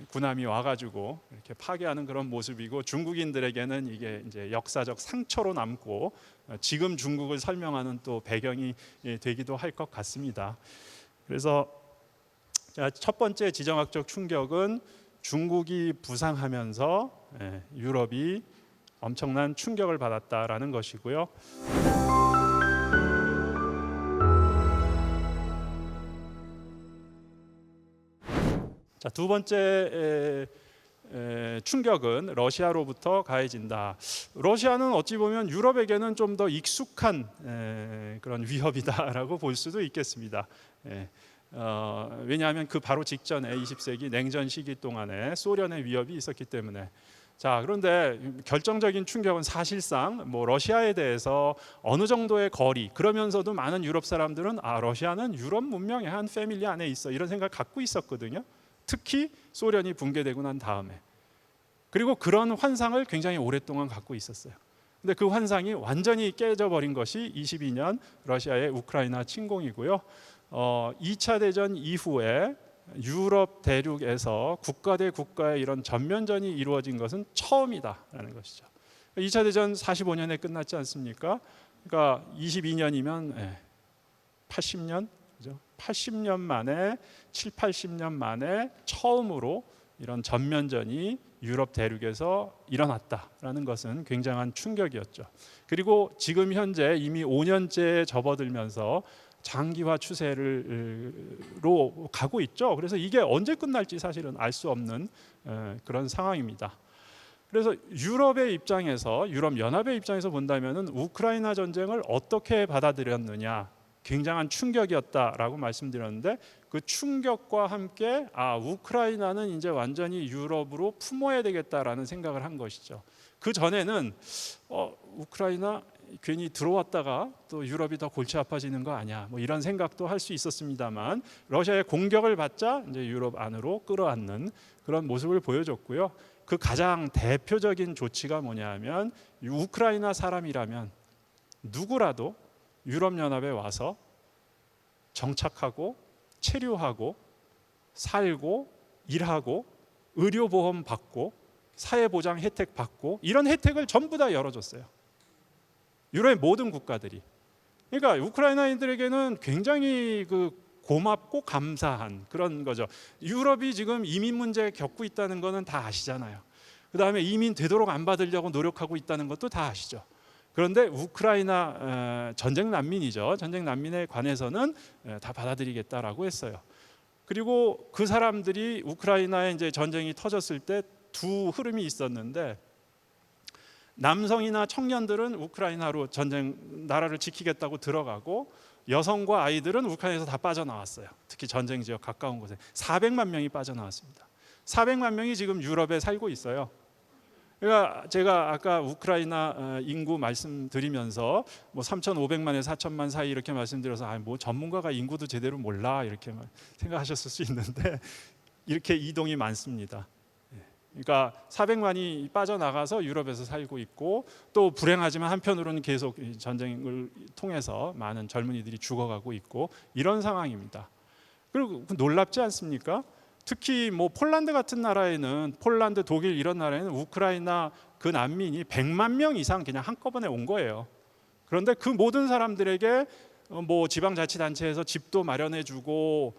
군함이 와가지고 이렇게 파괴하는 그런 모습이고, 중국인들에게는 이게 이제 역사적 상처로 남고 지금 중국을 설명하는 또 배경이 되기도 할 것 같습니다. 그래서 첫 번째 지정학적 충격은 중국이 부상하면서 유럽이 엄청난 충격을 받았다라는 것이고요. 자, 두 번째 충격은 러시아로부터 가해진다. 러시아는 어찌 보면 유럽에게는 좀 더 익숙한 그런 위협이다라고 볼 수도 있겠습니다. 왜냐하면 그 바로 직전에 20세기 냉전 시기 동안에 소련의 위협이 있었기 때문에. 자, 그런데 결정적인 충격은 사실상 뭐 러시아에 대해서 어느 정도의 거리, 그러면서도 많은 유럽 사람들은 러시아는 유럽 문명의 한 패밀리 안에 있어, 이런 생각을 갖고 있었거든요. 특히 소련이 붕괴되고 난 다음에. 그리고 그런 환상을 굉장히 오랫동안 갖고 있었어요. 근데 그 환상이 완전히 깨져버린 것이 22년 러시아의 우크라이나 침공이고요. 2차 대전 이후에 유럽 대륙에서 국가 대 국가의 이런 전면전이 이루어진 것은 처음이다라는 것이죠. 2차 대전 45년에 끝났지 않습니까? 그러니까 22년이면 80년, 그죠? 80년 만에 7, 80년 만에 처음으로 이런 전면전이 유럽 대륙에서 일어났다라는 것은 굉장한 충격이었죠. 그리고 지금 현재 이미 5년째 접어들면서 장기화 추세로 가고 있죠. 그래서 이게 언제 끝날지 사실은 알 수 없는 그런 상황입니다. 그래서 유럽의 입장에서, 유럽 연합의 입장에서 본다면은 우크라이나 전쟁을 어떻게 받아들였느냐, 굉장한 충격이었다라고 말씀드렸는데, 그 충격과 함께 우크라이나는 이제 완전히 유럽으로 품어야 되겠다라는 생각을 한 것이죠. 그 전에는 우크라이나 괜히 들어왔다가 또 유럽이 더 골치 아파지는 거 아니야, 뭐 이런 생각도 할 수 있었습니다만, 러시아의 공격을 받자 이제 유럽 안으로 끌어안는 그런 모습을 보여줬고요. 그 가장 대표적인 조치가 뭐냐면, 우크라이나 사람이라면 누구라도 유럽연합에 와서 정착하고 체류하고 살고 일하고 의료보험 받고 사회보장 혜택 받고, 이런 혜택을 전부 다 열어줬어요. 유럽의 모든 국가들이. 그러니까 우크라이나인들에게는 굉장히 고맙고 감사한 그런 거죠. 유럽이 지금 이민 문제 겪고 있다는 거는 다 아시잖아요. 그 다음에 이민 되도록 안 받으려고 노력하고 있다는 것도 다 아시죠. 그런데 우크라이나 전쟁 난민이죠. 전쟁 난민에 관해서는 다 받아들이겠다라고 했어요. 그리고 그 사람들이 우크라이나에 이제 전쟁이 터졌을 때 두 흐름이 있었는데, 남성이나 청년들은 우크라이나로 나라를 지키겠다고 들어가고, 여성과 아이들은 우크라이나에서 다 빠져나왔어요. 특히 전쟁 지역 가까운 곳에 400만 명이 빠져나왔습니다. 400만 명이 지금 유럽에 살고 있어요. 그러니까 제가 아까 우크라이나 인구 말씀드리면서 뭐 3,500만에서 4천만 사이 이렇게 말씀드려서 뭐 전문가가 인구도 제대로 몰라 이렇게 생각하셨을 수 있는데, 이렇게 이동이 많습니다. 그러니까 400만이 빠져나가서 유럽에서 살고 있고, 또 불행하지만 한편으로는 계속 전쟁을 통해서 많은 젊은이들이 죽어가고 있고, 이런 상황입니다. 그리고 놀랍지 않습니까? 특히 뭐 폴란드 같은 나라에는, 폴란드, 독일 이런 나라에는 우크라이나 그 난민이 100만 명 이상 그냥 한꺼번에 온 거예요. 그런데 그 모든 사람들에게 뭐 지방자치단체에서 집도 마련해주고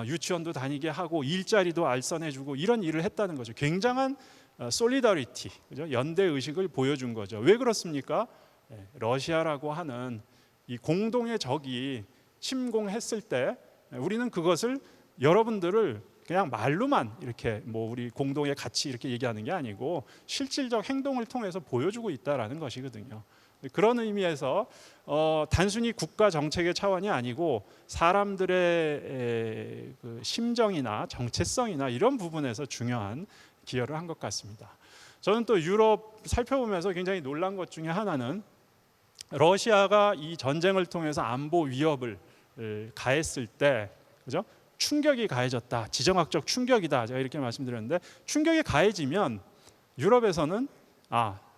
유치원도 다니게 하고 일자리도 알선해주고, 이런 일을 했다는 거죠. 굉장한 솔리더리티, 그죠? 연대 의식을 보여준 거죠. 왜 그렇습니까? 러시아라고 하는 이 공동의 적이 침공했을 때 우리는 그것을, 여러분들을 그냥 말로만 이렇게 뭐 우리 공동의 가치 이렇게 얘기하는 게 아니고 실질적 행동을 통해서 보여주고 있다라는 것이거든요. 그런 의미에서 단순히 국가 정책의 차원이 아니고 사람들의 그 심정이나 정체성이나 이런 부분에서 중요한 기여를 한 것 같습니다. 저는 또 유럽 살펴보면서 굉장히 놀란 것 중에 하나는, 러시아가 이 전쟁을 통해서 안보 위협을 가했을 때, 그죠? 충격이 가해졌다, 지정학적 충격이다, 제가 이렇게 말씀드렸는데, 충격이 가해지면 유럽에서는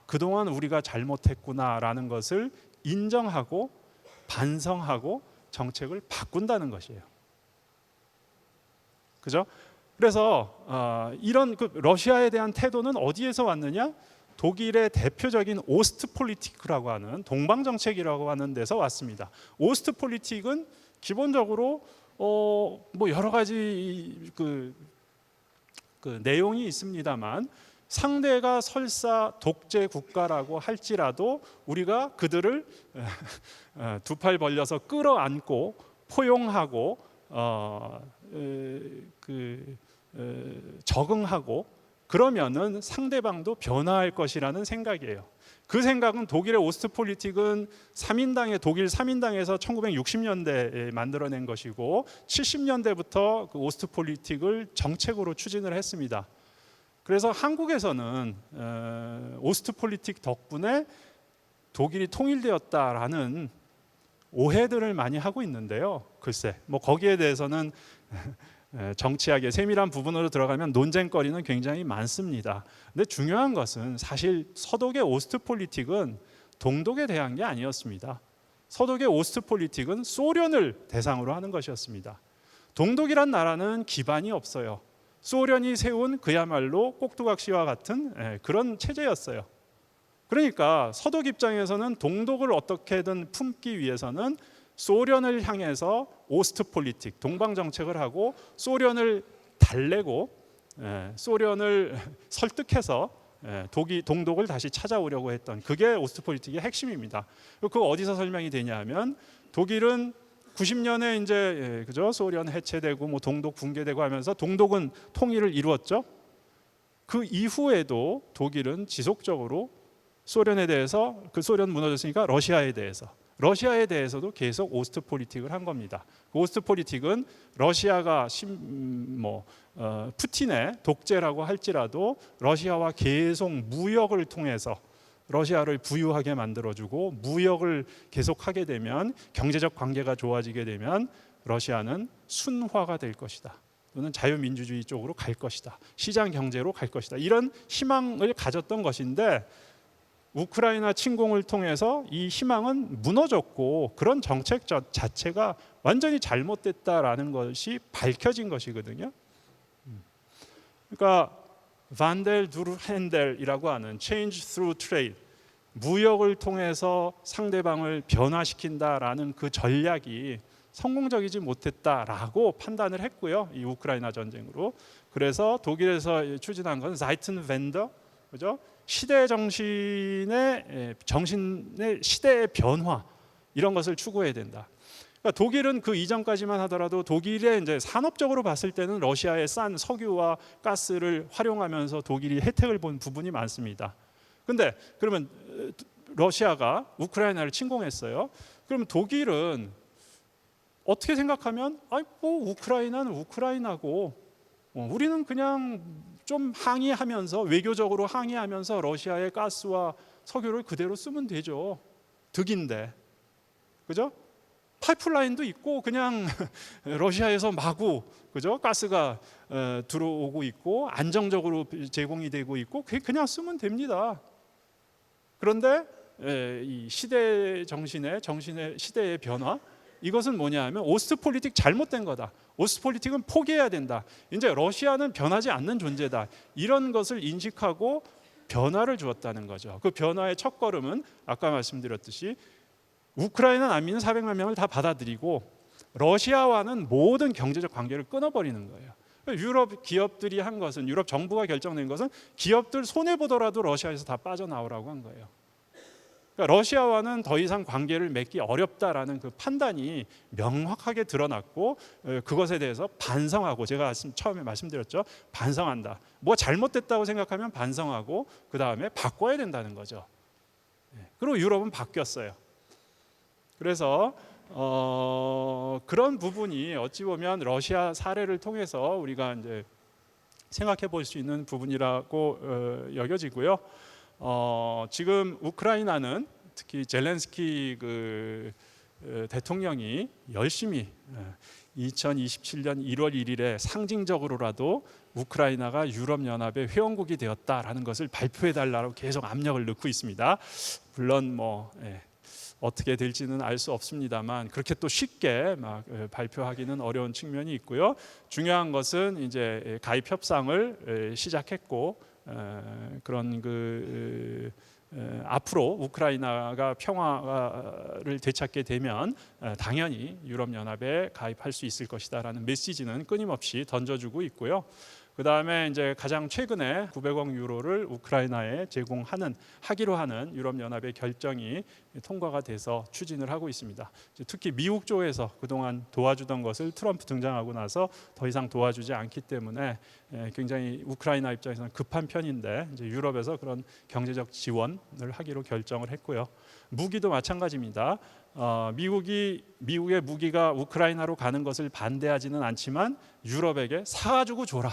그동안 우리가 잘못했구나라는 것을 인정하고 반성하고 정책을 바꾼다는 것이에요. 그죠? 그래서 이런 러시아에 대한 태도는 어디에서 왔느냐? 독일의 대표적인 오스트폴리티크라고 하는, 동방정책이라고 하는 데서 왔습니다. 오스트폴리틱은 기본적으로 뭐 여러 가지 그 내용이 있습니다만, 상대가 설사 독재 국가라고 할지라도 우리가 그들을 두 팔 벌려서 끌어안고 포용하고 적응하고, 그러면은 상대방도 변화할 것이라는 생각이에요. 그 생각은 독일의 오스트폴리틱은 독일 3인당에서 1960년대에 만들어낸 것이고 70년대부터 그 오스트폴리틱을 정책으로 추진을 했습니다. 그래서 한국에서는 오스트폴리틱 덕분에 독일이 통일되었다라는 오해들을 많이 하고 있는데요. 글쎄, 뭐 거기에 대해서는 정치학의 세밀한 부분으로 들어가면 논쟁거리는 굉장히 많습니다. 근데 중요한 것은 사실 서독의 오스트폴리틱은 동독에 대한 게 아니었습니다. 서독의 오스트폴리틱은 소련을 대상으로 하는 것이었습니다. 동독이란 나라는 기반이 없어요. 소련이 세운 그야말로 꼭두각시와 같은 그런 체제였어요. 그러니까 서독 입장에서는 동독을 어떻게든 품기 위해서는 소련을 향해서 오스트폴리틱, 동방 정책을 하고 소련을 달래고 소련을 설득해서 동독을 다시 찾아오려고 했던 그게 오스트폴리틱의 핵심입니다. 그거 어디서 설명이 되냐면 독일은 90년에 이제 그죠? 소련 해체되고 뭐 동독 붕괴되고 하면서 동독은 통일을 이루었죠. 그 이후에도 독일은 지속적으로 소련에 대해서 그 소련 무너졌으니까 러시아에 대해서도 계속 오스트폴리틱을 한 겁니다. 그 오스트폴리틱은 러시아가 푸틴의 독재라고 할지라도 러시아와 계속 무역을 통해서 러시아를 부유하게 만들어주고 무역을 계속하게 되면 경제적 관계가 좋아지게 되면 러시아는 순화가 될 것이다. 또는 자유민주주의 쪽으로 갈 것이다. 시장 경제로 갈 것이다. 이런 희망을 가졌던 것인데 우크라이나 침공을 통해서 이 희망은 무너졌고 그런 정책 자체가 완전히 잘못됐다라는 것이 밝혀진 것이거든요. 그러니까 반델 두르 핸델이라고 하는 change through trade, 무역을 통해서 상대방을 변화시킨다라는 그 전략이 성공적이지 못했다라고 판단을 했고요. 이 우크라이나 전쟁으로. 그래서 독일에서 추진한 건 자이튼벤더, 그죠? 시대 정신의 시대의 변화 이런 것을 추구해야 된다. 그러니까 독일은 그 이전까지만 하더라도 독일의 이제 산업적으로 봤을 때는 러시아의 싼 석유와 가스를 활용하면서 독일이 혜택을 본 부분이 많습니다. 근데 그러면 러시아가 우크라이나를 침공했어요. 그럼 독일은 어떻게 생각하면 뭐 우크라이나는 우크라이나고 우리는 그냥 좀 항의하면서 외교적으로 항의하면서 러시아의 가스와 석유를 그대로 쓰면 되죠. 득인데, 그죠? 파이프라인도 있고 그냥 러시아에서 마구 그죠? 가스가 들어오고 있고 안정적으로 제공이 되고 있고 그냥 쓰면 됩니다. 그런데 이 시대 정신의 시대의 변화 이것은 뭐냐면 오스트폴리틱 잘못된 거다. 오스트폴리틱은 포기해야 된다. 이제 러시아는 변하지 않는 존재다. 이런 것을 인식하고 변화를 주었다는 거죠. 그 변화의 첫걸음은 아까 말씀드렸듯이 우크라이나 난민 400만 명을 다 받아들이고 러시아와는 모든 경제적 관계를 끊어버리는 거예요. 유럽 기업들이 한 것은 유럽 정부가 결정낸 것은 기업들 손해 보더라도 러시아에서 다 빠져나오라고 한 거예요. 그러니까 러시아와는 더 이상 관계를 맺기 어렵다라는 그 판단이 명확하게 드러났고 그것에 대해서 반성하고 제가 처음에 말씀드렸죠. 반성한다. 뭐 잘못됐다고 생각하면 반성하고 그 다음에 바꿔야 된다는 거죠. 그리고 유럽은 바뀌었어요. 그래서 그런 부분이 어찌 보면 러시아 사례를 통해서 우리가 이제 생각해 볼 수 있는 부분이라고 여겨지고요. 지금 우크라이나는 특히 젤렌스키 대통령이 열심히 2027년 1월 1일에 상징적으로라도 우크라이나가 유럽연합의 회원국이 되었다라는 것을 발표해 달라고 계속 압력을 넣고 있습니다. 물론 어떻게 될지는 알 수 없습니다만 그렇게 또 쉽게 막 발표하기는 어려운 측면이 있고요. 중요한 것은 이제 가입 협상을 시작했고 그런 앞으로 우크라이나가 평화를 되찾게 되면 당연히 유럽연합에 가입할 수 있을 것이다라는 메시지는 끊임없이 던져주고 있고요. 그다음에 이제 가장 최근에 900억 유로를 우크라이나에 하기로 하는 유럽 연합의 결정이 통과가 돼서 추진을 하고 있습니다. 특히 미국 쪽에서 그동안 도와주던 것을 트럼프 등장하고 나서 더 이상 도와주지 않기 때문에 굉장히 우크라이나 입장에서는 급한 편인데 이제 유럽에서 그런 경제적 지원을 하기로 결정을 했고요. 무기도 마찬가지입니다. 미국의 무기가 우크라이나로 가는 것을 반대하지는 않지만 유럽에게 사가지고 줘라.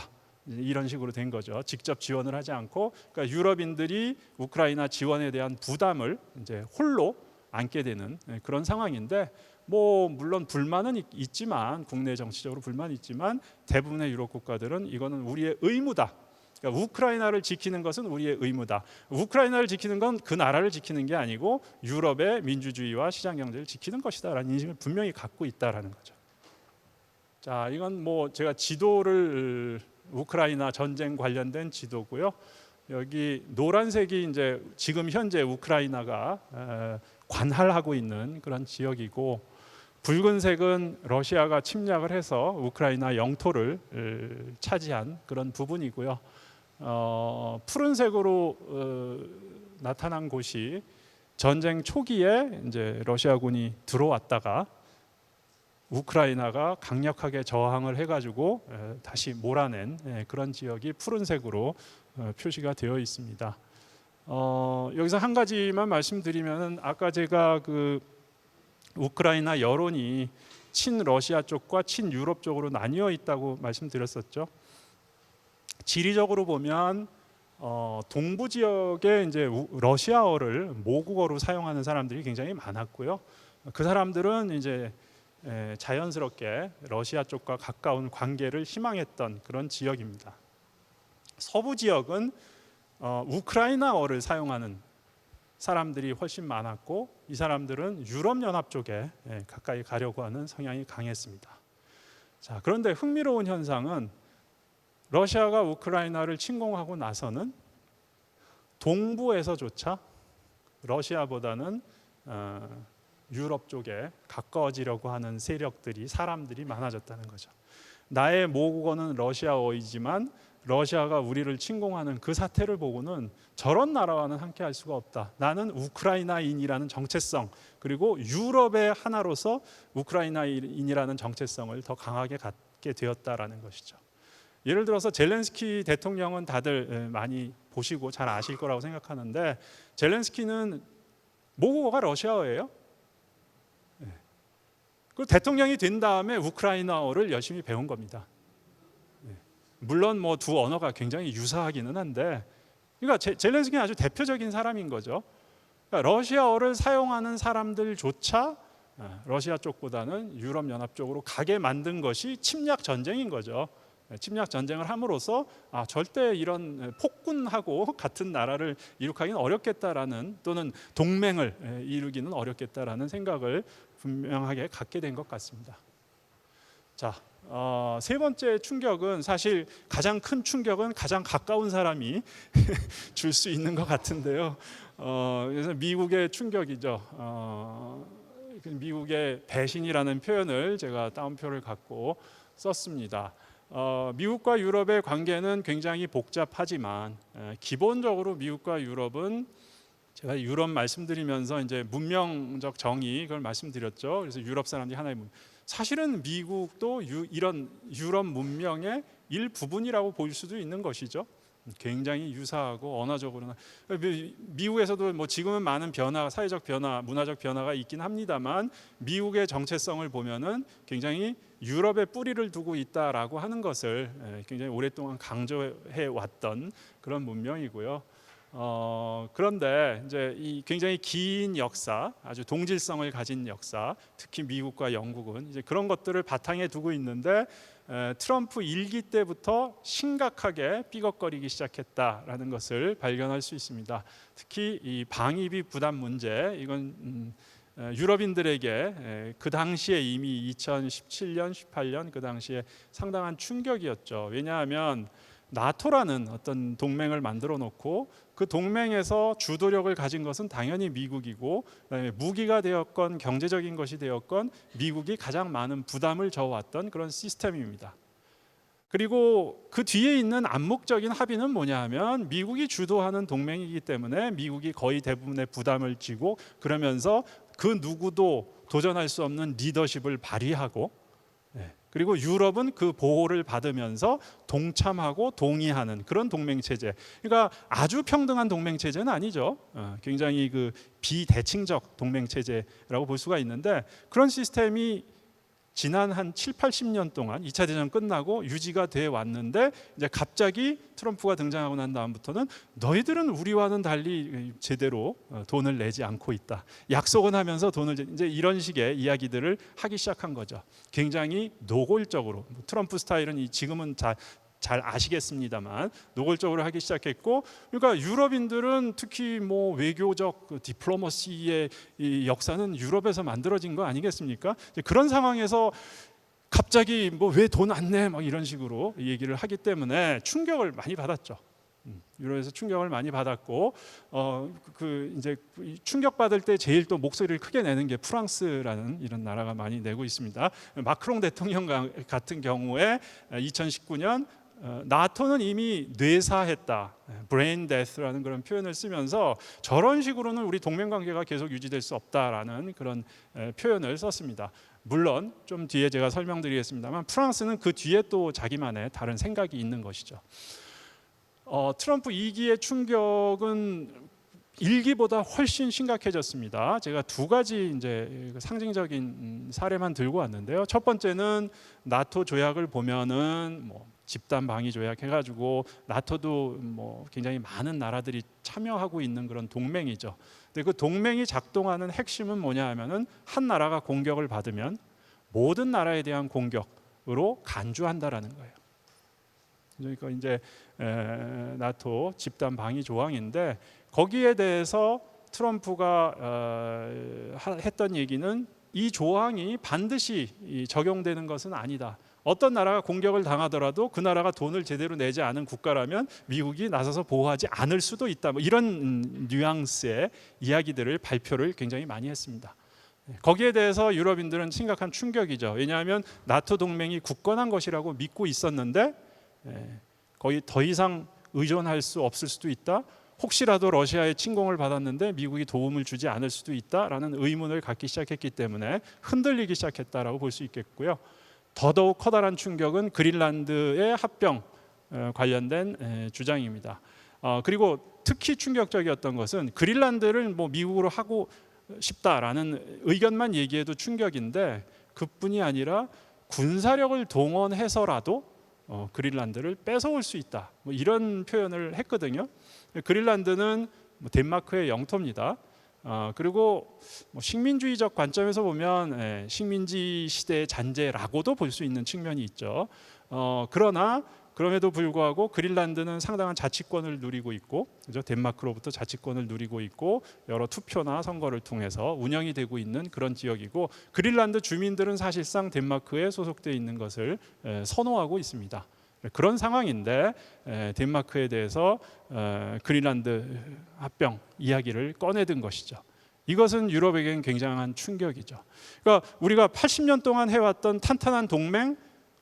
이런 식으로 된 거죠. 직접 지원을 하지 않고, 그러니까 유럽인들이 우크라이나 지원에 대한 부담을 이제 홀로 안게 되는 그런 상황인데, 뭐 물론 불만은 있지만 국내 정치적으로 불만이 있지만 대부분의 유럽 국가들은 이거는 우리의 의무다. 그러니까 우크라이나를 지키는 것은 우리의 의무다. 우크라이나를 지키는 건 그 나라를 지키는 게 아니고 유럽의 민주주의와 시장 경제를 지키는 것이다라는 인식을 분명히 갖고 있다라는 거죠. 자, 이건 뭐 제가 지도를 우크라이나 전쟁 관련된 지도고요. 여기 노란색이 이제 지금 현재 우크라이나가 관할하고 있는 그런 지역이고, 붉은색은 러시아가 침략을 해서 우크라이나 영토를 차지한 그런 부분이고요. 푸른색으로 나타난 곳이 전쟁 초기에 이제 러시아군이 들어왔다가 우크라이나가 강력하게 저항을 해가지고 다시 몰아낸 그런 지역이 푸른색으로 표시가 되어 있습니다. 여기서 한 가지만 말씀드리면은 아까 제가 그 우크라이나 여론이 친러시아 쪽과 친유럽 쪽으로 나뉘어 있다고 말씀드렸었죠. 지리적으로 보면 동부 지역에 이제 러시아어를 모국어로 사용하는 사람들이 굉장히 많았고요. 그 사람들은 이제 자연스럽게 러시아 쪽과 가까운 관계를 희망했던 그런 지역입니다. 서부 지역은 우크라이나어를 사용하는 사람들이 훨씬 많았고, 이 사람들은 유럽 연합 쪽에 가까이 가려고 하는 성향이 강했습니다. 자, 그런데 흥미로운 현상은 러시아가 우크라이나를 침공하고 나서는 동부에서조차 러시아보다는 유럽 쪽에 가까워지려고 하는 세력들이, 사람들이 많아졌다는 거죠. 나의 모국어는 러시아어이지만 러시아가 우리를 침공하는 그 사태를 보고는 저런 나라와는 함께할 수가 없다. 나는 우크라이나인이라는 정체성, 그리고 유럽의 하나로서 우크라이나인이라는 정체성을 더 강하게 갖게 되었다라는 것이죠. 예를 들어서 젤렌스키 대통령은 다들 많이 보시고 잘 아실 거라고 생각하는데, 젤렌스키는 모국어가 러시아어예요. 그 대통령이 된 다음에 우크라이나어를 열심히 배운 겁니다. 물론 뭐 두 언어가 굉장히 유사하기는 한데, 그러니까 젤렌스키는 아주 대표적인 사람인 거죠. 그러니까 러시아어를 사용하는 사람들조차 러시아 쪽보다는 유럽 연합 쪽으로 가게 만든 것이 침략 전쟁인 거죠. 침략 전쟁을 함으로써 절대 이런 폭군하고 같은 나라를 이룩하기는 어렵겠다라는, 또는 동맹을 이루기는 어렵겠다라는 생각을 분명하게 갖게 된 것 같습니다. 자, 세 번째 충격은, 사실 가장 큰 충격은 가장 가까운 사람이 줄 수 있는 것 같은데요. 그래서 미국의 충격이죠. 미국의 배신이라는 표현을 제가 따옴표를 갖고 썼습니다. 미국과 유럽의 관계는 굉장히 복잡하지만 기본적으로 미국과 유럽은, 제가 유럽 말씀드리면서 이제 문명적 정의, 그걸 말씀드렸죠. 그래서 유럽 사람들이 하나의 사실은 미국도 이런 유럽 문명의 일부분이라고 볼 수도 있는 것이죠. 굉장히 유사하고 언어적으로는 미국에서도 뭐 지금은 많은 변화, 사회적 변화, 문화적 변화가 있긴 합니다만, 미국의 정체성을 보면은 굉장히 유럽에 뿌리를 두고 있다라고 하는 것을 굉장히 오랫동안 강조해 왔던 그런 문명이고요. 그런데 이제 이 굉장히 긴 역사, 아주 동질성을 가진 역사, 특히 미국과 영국은 이제 그런 것들을 바탕에 두고 있는데, 트럼프 일기 때부터 심각하게 삐걱거리기 시작했다라는 것을 발견할 수 있습니다. 특히 이 방위비 부담 문제, 이건 유럽인들에게 그 당시에 이미 2017년, 18년 그 당시에 상당한 충격이었죠. 왜냐하면 나토라는 어떤 동맹을 만들어 놓고 그 동맹에서 주도력을 가진 것은 당연히 미국이고, 그다음에 무기가 되었건 경제적인 것이 되었건 미국이 가장 많은 부담을 져왔던 그런 시스템입니다. 그리고 그 뒤에 있는 암묵적인 합의는 뭐냐 하면 미국이 주도하는 동맹이기 때문에 미국이 거의 대부분의 부담을 지고 그러면서 그 누구도 도전할 수 없는 리더십을 발휘하고, 그리고 유럽은 그 보호를 받으면서 동참하고 동의하는 그런 동맹 체제. 그러니까 아주 평등한 동맹 체제는 아니죠. 굉장히 그 비대칭적 동맹 체제라고 볼 수가 있는데, 그런 시스템이 지난 한 7, 80년 동안 2차 대전 끝나고 유지가 돼 왔는데, 이제 갑자기 트럼프가 등장하고 난 다음부터는 너희들은 우리와는 달리 제대로 돈을 내지 않고 있다. 약속은 하면서 돈을 이제 이런 식의 이야기들을 하기 시작한 거죠. 굉장히 노골적으로, 트럼프 스타일은 지금은 잘 아시겠습니다만 노골적으로 하기 시작했고, 그러니까 유럽인들은 특히 뭐 외교적 디플로머시의 이 역사는 유럽에서 만들어진 거 아니겠습니까? 그런 상황에서 갑자기 뭐 왜 돈 안 내? 막 이런 식으로 얘기를 하기 때문에 충격을 많이 받았죠. 유럽에서 충격을 많이 받았고, 이제 충격 받을 때 제일 또 목소리를 크게 내는 게 프랑스라는 이런 나라가 많이 내고 있습니다. 마크롱 대통령 같은 경우에 2019년 나토는 이미 뇌사했다, 브레인 데스라는 그런 표현을 쓰면서 저런 식으로는 우리 동맹 관계가 계속 유지될 수 없다라는 그런 표현을 썼습니다. 물론 좀 뒤에 제가 설명드리겠습니다만 프랑스는 그 뒤에 또 자기만의 다른 생각이 있는 것이죠. 트럼프 2기의 충격은 1기보다 훨씬 심각해졌습니다. 제가 두 가지 이제 상징적인 사례만 들고 왔는데요. 첫 번째는 나토 조약을 보면은 뭐 집단 방위 조약 해가지고 나토도 뭐 굉장히 많은 나라들이 참여하고 있는 그런 동맹이죠. 근데 그 동맹이 작동하는 핵심은 뭐냐 하면은 한 나라가 공격을 받으면 모든 나라에 대한 공격으로 간주한다라는 거예요. 그러니까 이제 나토 집단 방위 조항인데, 거기에 대해서 트럼프가 했던 얘기는 이 조항이 반드시 적용되는 것은 아니다. 어떤 나라가 공격을 당하더라도 그 나라가 돈을 제대로 내지 않은 국가라면 미국이 나서서 보호하지 않을 수도 있다. 뭐 이런 뉘앙스의 이야기들을 발표를 굉장히 많이 했습니다. 거기에 대해서 유럽인들은 심각한 충격이죠. 왜냐하면 나토 동맹이 굳건한 것이라고 믿고 있었는데 거의 더 이상 의존할 수 없을 수도 있다. 혹시라도 러시아의 침공을 받았는데 미국이 도움을 주지 않을 수도 있다라는 의문을 갖기 시작했기 때문에 흔들리기 시작했다라고 볼 수 있겠고요. 더더욱 커다란 충격은 그린란드의 합병 관련된 주장입니다. 그리고 특히 충격적이었던 것은 그린란드를 뭐 미국으로 하고 싶다라는 의견만 얘기해도 충격인데, 그뿐이 아니라 군사력을 동원해서라도 그린란드를 뺏어올 수 있다, 뭐 이런 표현을 했거든요. 그린란드는 덴마크의 영토입니다. 그리고 뭐 식민주의적 관점에서 보면 식민지 시대의 잔재라고도 볼 수 있는 측면이 있죠. 그러나 그럼에도 불구하고 그린란드는 상당한 자치권을 누리고 있고, 그죠? 덴마크로부터 자치권을 누리고 있고 여러 투표나 선거를 통해서 운영이 되고 있는 그런 지역이고, 그린란드 주민들은 사실상 덴마크에 소속되어 있는 것을 선호하고 있습니다. 그런 상황인데 덴마크에 대해서 그린란드 합병 이야기를 꺼내든 것이죠. 이것은 유럽에게는 굉장한 충격이죠. 그러니까 우리가 80년 동안 해왔던 탄탄한 동맹,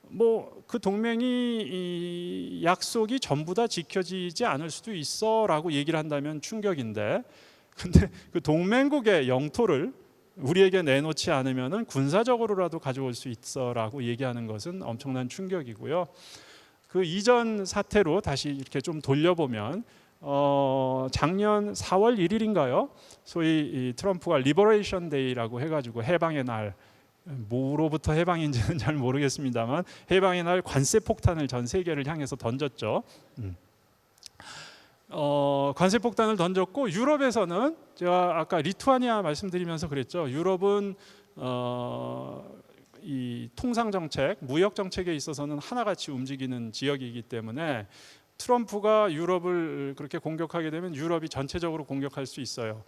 뭐 그 동맹이 이 약속이 전부 다 지켜지지 않을 수도 있어라고 얘기를 한다면 충격인데, 근데 그 동맹국의 영토를 우리에게 내놓지 않으면은 군사적으로라도 가져올 수 있어라고 얘기하는 것은 엄청난 충격이고요. 그 이전 사태로 다시 이렇게 좀 돌려보면 작년 4월 1일인가요? 소위 이 트럼프가 리버레이션 데이라고 해가지고 해방의 날, 뭐로부터 해방인지는 잘 모르겠습니다만 해방의 날 관세 폭탄을 전 세계를 향해서 던졌죠. 관세 폭탄을 던졌고, 유럽에서는 제가 아까 리투아니아 말씀드리면서 그랬죠. 유럽은 이 통상 정책, 무역 정책에 있어서는 하나같이 움직이는 지역이기 때문에 트럼프가 유럽을 그렇게 공격하게 되면 유럽이 전체적으로 공격할 수 있어요.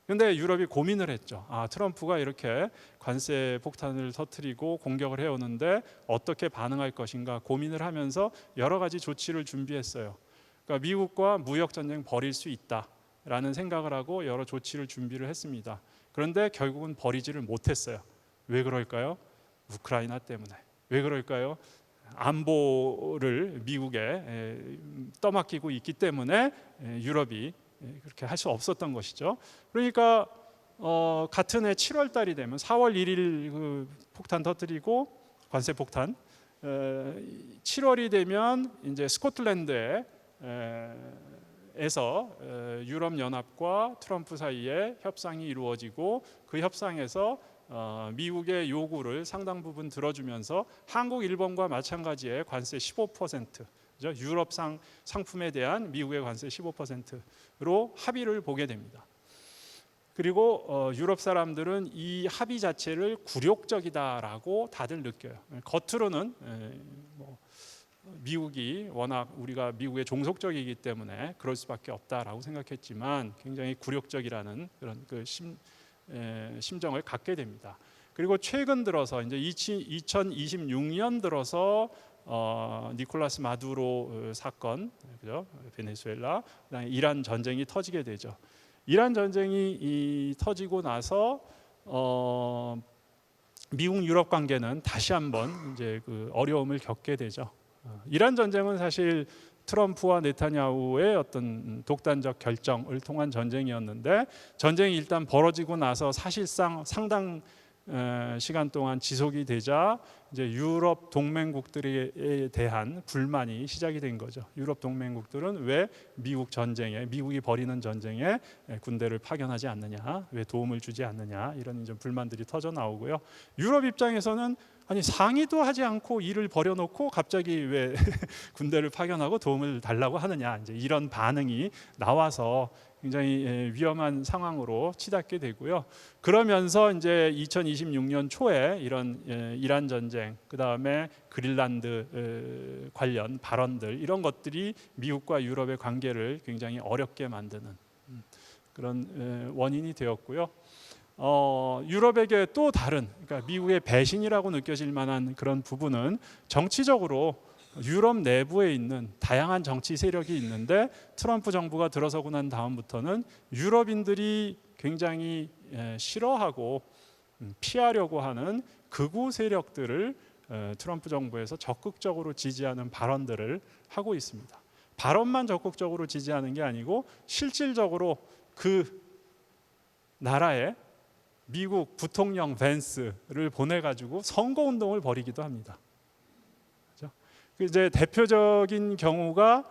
그런데 유럽이 고민을 했죠. 트럼프가 이렇게 관세 폭탄을 터뜨리고 공격을 해오는데 어떻게 반응할 것인가 고민을 하면서 여러 가지 조치를 준비했어요. 그러니까 미국과 무역 전쟁 벌일 수 있다라는 생각을 하고 여러 조치를 준비를 했습니다. 그런데 결국은 벌이지를 못했어요. 왜 그럴까요? 우크라이나 때문에. 왜 그럴까요? 안보를 미국에 떠맡기고 있기 때문에 유럽이 그렇게 할 수 없었던 것이죠. 그러니까 같은 해 7월 달이 되면 4월 1일 그 폭탄 터뜨리고 관세 폭탄 7월이 되면 이제 스코틀랜드에 에서 유럽 연합과 트럼프 사이에 협상이 이루어지고 그 협상에서 미국의 요구를 상당 부분 들어주면서 한국, 일본과 마찬가지의 관세 15%, 유럽 상품에 대한 미국의 관세 15%로 합의를 보게 됩니다. 그리고 유럽 사람들은 이 합의 자체를 굴욕적이다라고 다들 느껴요. 겉으로는 미국이 워낙 우리가 미국의 종속적이기 때문에 그럴 수밖에 없다라고 생각했지만 굉장히 굴욕적이라는 그런 그 심정을 갖게 됩니다. 그리고 최근 들어서 이제 2026년 들어서 니콜라스 마두로 사건, 그죠? 베네수엘라, 그다음에 이란 전쟁이 터지게 되죠. 이란 전쟁이 터지고 나서 미국 유럽 관계는 다시 한번 이제 그 어려움을 겪게 되죠. 이란 전쟁은 사실 트럼프와 네타냐후의 어떤 독단적 결정을 통한 전쟁이었는데 전쟁이 일단 벌어지고 나서 사실상 상당 시간 동안 지속이 되자 이제 유럽 동맹국들에 대한 불만이 시작이 된 거죠. 유럽 동맹국들은 왜 미국이 벌이는 전쟁에 군대를 파견하지 않느냐, 왜 도움을 주지 않느냐 이런 이제 불만들이 터져 나오고요. 유럽 입장에서는 아니 상의도 하지 않고 일을 벌여놓고 갑자기 왜 군대를 파견하고 도움을 달라고 하느냐 이제 이런 반응이 나와서 굉장히 위험한 상황으로 치닫게 되고요. 그러면서 이제 2026년 초에 이런 이란 전쟁, 그 다음에 그린란드 관련 발언들 이런 것들이 미국과 유럽의 관계를 굉장히 어렵게 만드는 그런 원인이 되었고요. 유럽에게 또 다른, 그러니까 미국의 배신이라고 느껴질 만한 그런 부분은 정치적으로 유럽 내부에 있는 다양한 정치 세력이 있는데 트럼프 정부가 들어서고 난 다음부터는 유럽인들이 굉장히 싫어하고 피하려고 하는 극우 세력들을 트럼프 정부에서 적극적으로 지지하는 발언들을 하고 있습니다. 발언만 적극적으로 지지하는 게 아니고 실질적으로 그 나라에 미국 부통령 벤스를 보내가지고 선거운동을 벌이기도 합니다. 이제 대표적인 경우가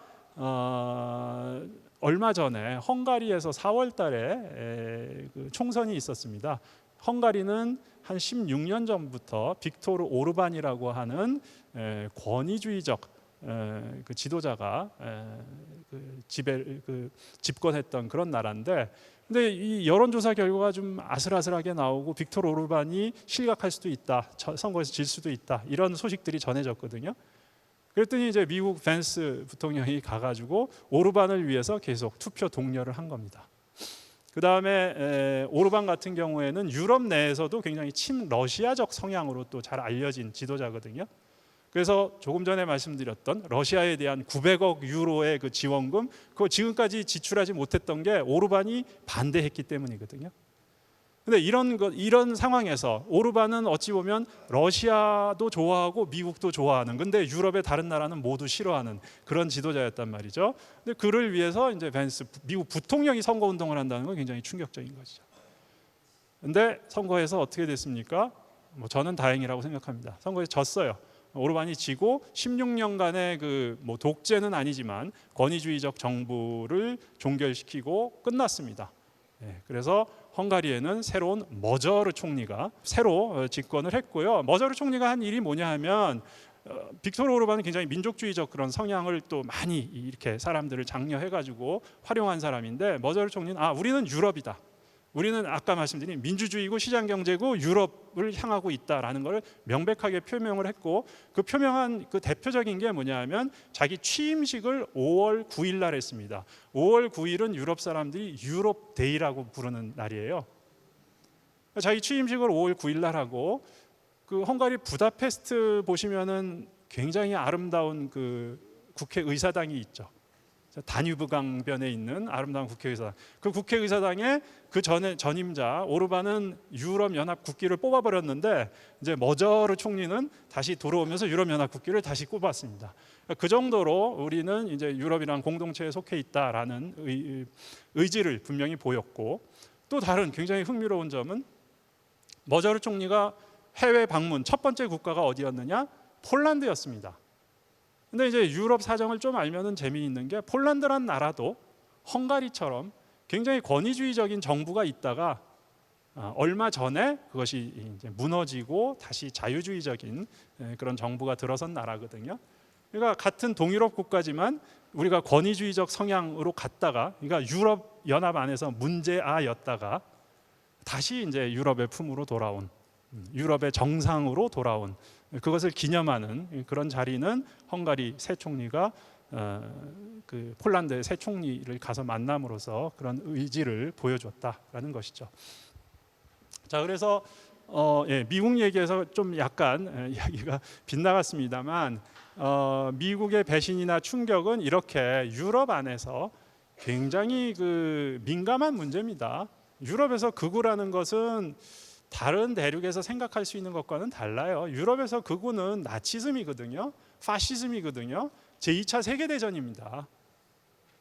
얼마 전에 헝가리에서 4월달에 총선이 있었습니다. 헝가리는 한 16년 전부터 빅토르 오르반이라고 하는 권위주의적 그 지도자가 집권했던 그런 나라인데, 근데 이 여론조사 결과가 좀 아슬아슬하게 나오고 빅토르 오르반이 실격할 수도 있다, 선거에서 질 수도 있다 이런 소식들이 전해졌거든요. 그랬더니 이제 미국 벤스 부통령이 가가지고 오르반을 위해서 계속 투표 독려를 한 겁니다. 그 다음에 오르반 같은 경우에는 유럽 내에서도 굉장히 친러시아적 성향으로 또 잘 알려진 지도자거든요. 그래서 조금 전에 말씀드렸던 러시아에 대한 900억 유로의 그 지원금, 그거 지금까지 지출하지 못했던 게 오르반이 반대했기 때문이거든요. 근데 이런 상황에서 오르반은 어찌 보면 러시아도 좋아하고 미국도 좋아하는, 근데 유럽의 다른 나라는 모두 싫어하는 그런 지도자였단 말이죠. 근데 그를 위해서 이제 벤스 미국 부통령이 선거 운동을 한다는 건 굉장히 충격적인 것이죠. 근데 선거에서 어떻게 됐습니까? 저는 다행이라고 생각합니다. 선거에 졌어요. 오르반이 지고 16년간의 그 독재는 아니지만 권위주의적 정부를 종결시키고 끝났습니다. 그래서 헝가리에는 새로운 머저르 총리가 새로 집권을 했고요. 머저르 총리가 한 일이 뭐냐 하면 빅토르 오르반은 굉장히 민족주의적 그런 성향을 또 많이 이렇게 사람들을 장려해가지고 활용한 사람인데, 머저르 총리는 우리는 유럽이다. 우리는 아까 말씀드린 민주주의고 시장경제고 유럽을 향하고 있다라는 걸 명백하게 표명을 했고, 그 표명한 그 대표적인 게 뭐냐 하면 자기 취임식을 5월 9일 날 했습니다. 5월 9일은 유럽 사람들이 유럽 데이라고 부르는 날이에요. 자기 취임식을 5월 9일 날 하고, 그 헝가리 부다페스트 보시면은 굉장히 아름다운 그 국회 의사당이 있죠. 다뉴브 강변에 있는 아름다운 국회의사당. 그 국회의사당에 그 전에 전임자 오르반은 유럽 연합 국기를 뽑아버렸는데 이제 머저르 총리는 다시 돌아오면서 유럽 연합 국기를 다시 꼽았습니다. 그 정도로 우리는 이제 유럽이란 공동체에 속해 있다라는 의지를 분명히 보였고, 또 다른 굉장히 흥미로운 점은 머저르 총리가 해외 방문 첫 번째 국가가 어디였느냐? 폴란드였습니다. 근데 이제 유럽 사정을 좀 알면은 재미있는 게, 폴란드란 나라도 헝가리처럼 굉장히 권위주의적인 정부가 있다가 얼마 전에 그것이 이제 무너지고 다시 자유주의적인 그런 정부가 들어선 나라거든요. 그러니까 같은 동유럽 국가지만 우리가 권위주의적 성향으로 갔다가, 그러니까 유럽 연합 안에서 문제아였다가 다시 이제 유럽의 품으로 돌아온, 유럽의 정상으로 돌아온, 그것을 기념하는 그런 자리는 헝가리 새 총리가 그 폴란드의 새 총리를 가서 만남으로써 그런 의지를 보여줬다라는 것이죠. 자, 그래서 미국 얘기에서 좀 약간 이야기가 빗나갔습니다만, 미국의 배신이나 충격은 이렇게 유럽 안에서 굉장히 그 민감한 문제입니다. 유럽에서 극우라는 것은 다른 대륙에서 생각할 수 있는 것과는 달라요. 유럽에서 극우는 나치즘이거든요, 파시즘이거든요, 제2차 세계대전입니다.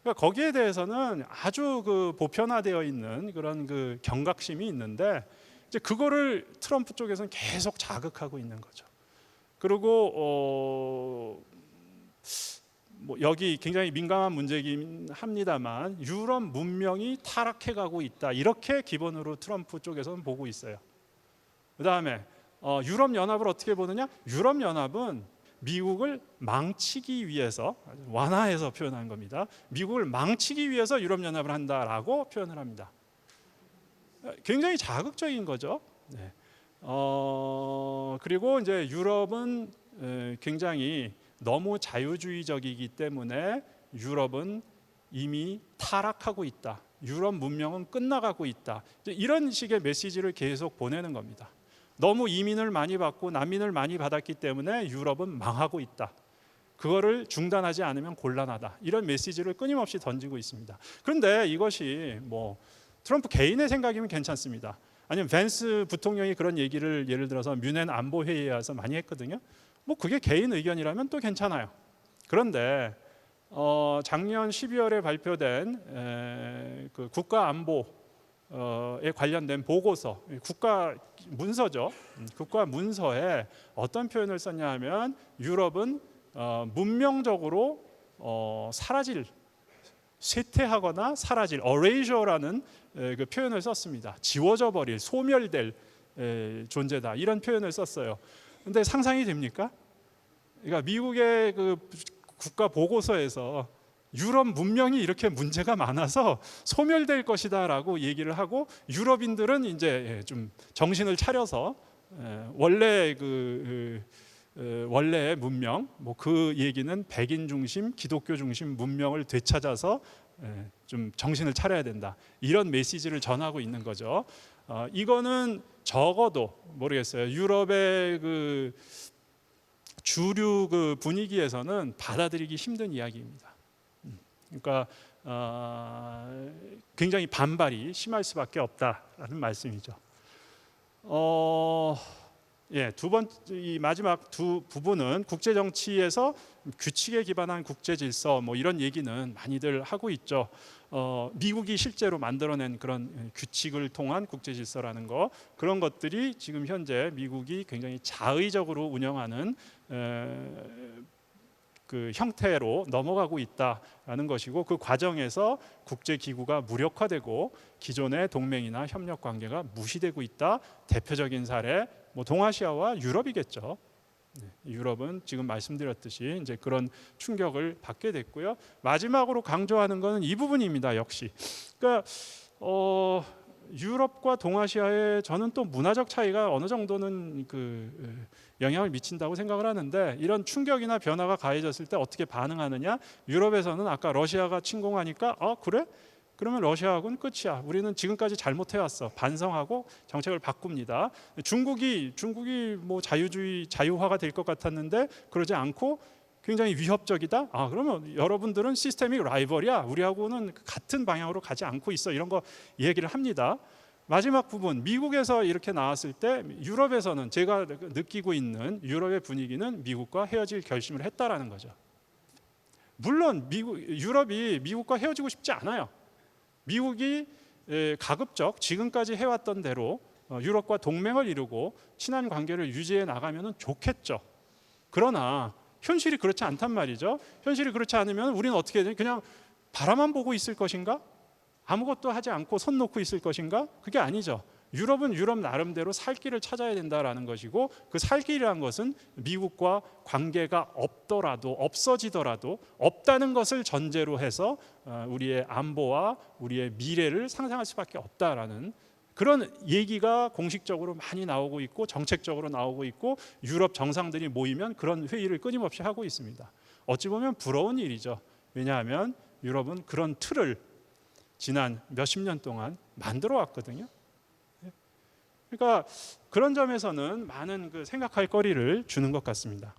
그러니까 거기에 대해서는 아주 그 보편화되어 있는 그런 그 경각심이 있는데, 이제 그거를 트럼프 쪽에서는 계속 자극하고 있는 거죠. 그리고 뭐 여기 굉장히 민감한 문제이긴 합니다만, 유럽 문명이 타락해가고 있다, 이렇게 기본으로 트럼프 쪽에서는 보고 있어요. 그 다음에 유럽 연합을 어떻게 보느냐? 유럽 연합은 미국을 망치기 위해서, 완화해서 표현한 겁니다. 미국을 망치기 위해서 유럽 연합을 한다라고 표현을 합니다. 굉장히 자극적인 거죠. 네. 그리고 이제 유럽은 굉장히 너무 자유주의적이기 때문에 유럽은 이미 타락하고 있다, 유럽 문명은 끝나가고 있다, 이런 식의 메시지를 계속 보내는 겁니다. 너무 이민을 많이 받고 난민을 많이 받았기 때문에 유럽은 망하고 있다, 그거를 중단하지 않으면 곤란하다, 이런 메시지를 끊임없이 던지고 있습니다. 그런데 이것이 뭐 트럼프 개인의 생각이면 괜찮습니다. 아니면 벤스 부통령이 그런 얘기를 예를 들어서 뮌헨 안보회의에 와서 많이 했거든요. 뭐 그게 개인 의견이라면 또 괜찮아요. 그런데 작년 12월에 발표된 그 국가 안보에 관련된 보고서, 국가 문서죠. 국가 문서에 어떤 표현을 썼냐 하면, 유럽은 문명적으로 사라질, 쇠퇴하거나 사라질, 어레이저라는 그 표현을 썼습니다. 지워져 버릴, 소멸될 존재다, 이런 표현을 썼어요. 근데 상상이 됩니까? 그러니까 미국의 그 국가 보고서에서 유럽 문명이 이렇게 문제가 많아서 소멸될 것이다라고 얘기를 하고, 유럽인들은 이제 좀 정신을 차려서 원래 원래의 문명, 뭐 그 얘기는 백인 중심, 기독교 중심 문명을 되찾아서 좀 정신을 차려야 된다, 이런 메시지를 전하고 있는 거죠. 이거는 적어도 모르겠어요, 유럽의 그 주류 그 분위기에서는 받아들이기 힘든 이야기입니다. 그러니까 굉장히 반발이 심할 수밖에 없다라는 말씀이죠. 두 번째, 이 마지막 두 부분은 국제 정치에서 규칙에 기반한 국제 질서, 뭐 이런 얘기는 많이들 하고 있죠. 미국이 실제로 만들어낸 그런 규칙을 통한 국제 질서라는 거, 그런 것들이 지금 현재 미국이 굉장히 자의적으로 운영하는 그 형태로 넘어가고 있다라는 것이고, 그 과정에서 국제 기구가 무력화되고 기존의 동맹이나 협력 관계가 무시되고 있다. 대표적인 사례, 뭐 동아시아와 유럽이겠죠. 유럽은 지금 말씀드렸듯이 이제 그런 충격을 받게 됐고요. 마지막으로 강조하는 것은 이 부분입니다. 역시, 그러니까 유럽과 동아시아에 저는 또 문화적 차이가 어느 정도는 그 영향을 미친다고 생각을 하는데, 이런 충격이나 변화가 가해졌을 때 어떻게 반응하느냐. 유럽에서는 아까 러시아가 침공하니까 그래? 그러면 러시아하고는 끝이야, 우리는 지금까지 잘못해왔어, 반성하고 정책을 바꿉니다. 중국이 뭐 자유주의, 자유화가 될 것 같았는데 그러지 않고 굉장히 위협적이다. 그러면 여러분들은 시스테믹 라이벌이야. 우리하고는 같은 방향으로 가지 않고 있어. 이런 거 얘기를 합니다. 마지막 부분, 미국에서 이렇게 나왔을 때 유럽에서는 제가 느끼고 있는 유럽의 분위기는 미국과 헤어질 결심을 했다라는 거죠. 물론 유럽이 미국과 헤어지고 싶지 않아요. 미국이 가급적 지금까지 해왔던 대로 유럽과 동맹을 이루고 친한 관계를 유지해 나가면 좋겠죠. 그러나 현실이 그렇지 않단 말이죠. 현실이 그렇지 않으면 우리는 어떻게 해야 되냐? 그냥 바라만 보고 있을 것인가? 아무것도 하지 않고 손 놓고 있을 것인가? 그게 아니죠. 유럽은 유럽 나름대로 살 길을 찾아야 된다라는 것이고, 그 살 길이라는 것은 미국과 관계가 없어지더라도 없다는 것을 전제로 해서 우리의 안보와 우리의 미래를 상상할 수밖에 없다라는 그런 얘기가 공식적으로 많이 나오고 있고 정책적으로 나오고 있고, 유럽 정상들이 모이면 그런 회의를 끊임없이 하고 있습니다. 어찌 보면 부러운 일이죠. 왜냐하면 유럽은 그런 틀을 지난 몇십 년 동안 만들어 왔거든요. 그러니까 그런 점에서는 많은 생각할 거리를 주는 것 같습니다.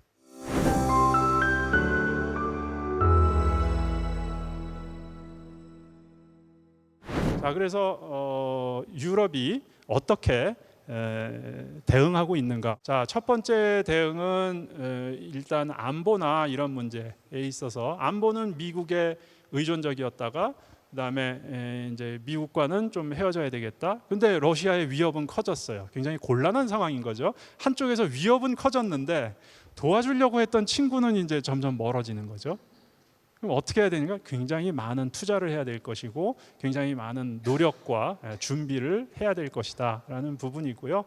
자, 그래서 유럽이 어떻게 대응하고 있는가? 자, 첫 번째 대응은 일단 안보나 이런 문제에 있어서, 안보는 미국에 의존적이었다가 그다음에 이제 미국과는 좀 헤어져야 되겠다. 근데 러시아의 위협은 커졌어요. 굉장히 곤란한 상황인 거죠. 한쪽에서 위협은 커졌는데 도와주려고 했던 친구는 이제 점점 멀어지는 거죠. 그럼 어떻게 해야 되는가? 굉장히 많은 투자를 해야 될 것이고, 굉장히 많은 노력과 준비를 해야 될 것이다라는 부분이고요.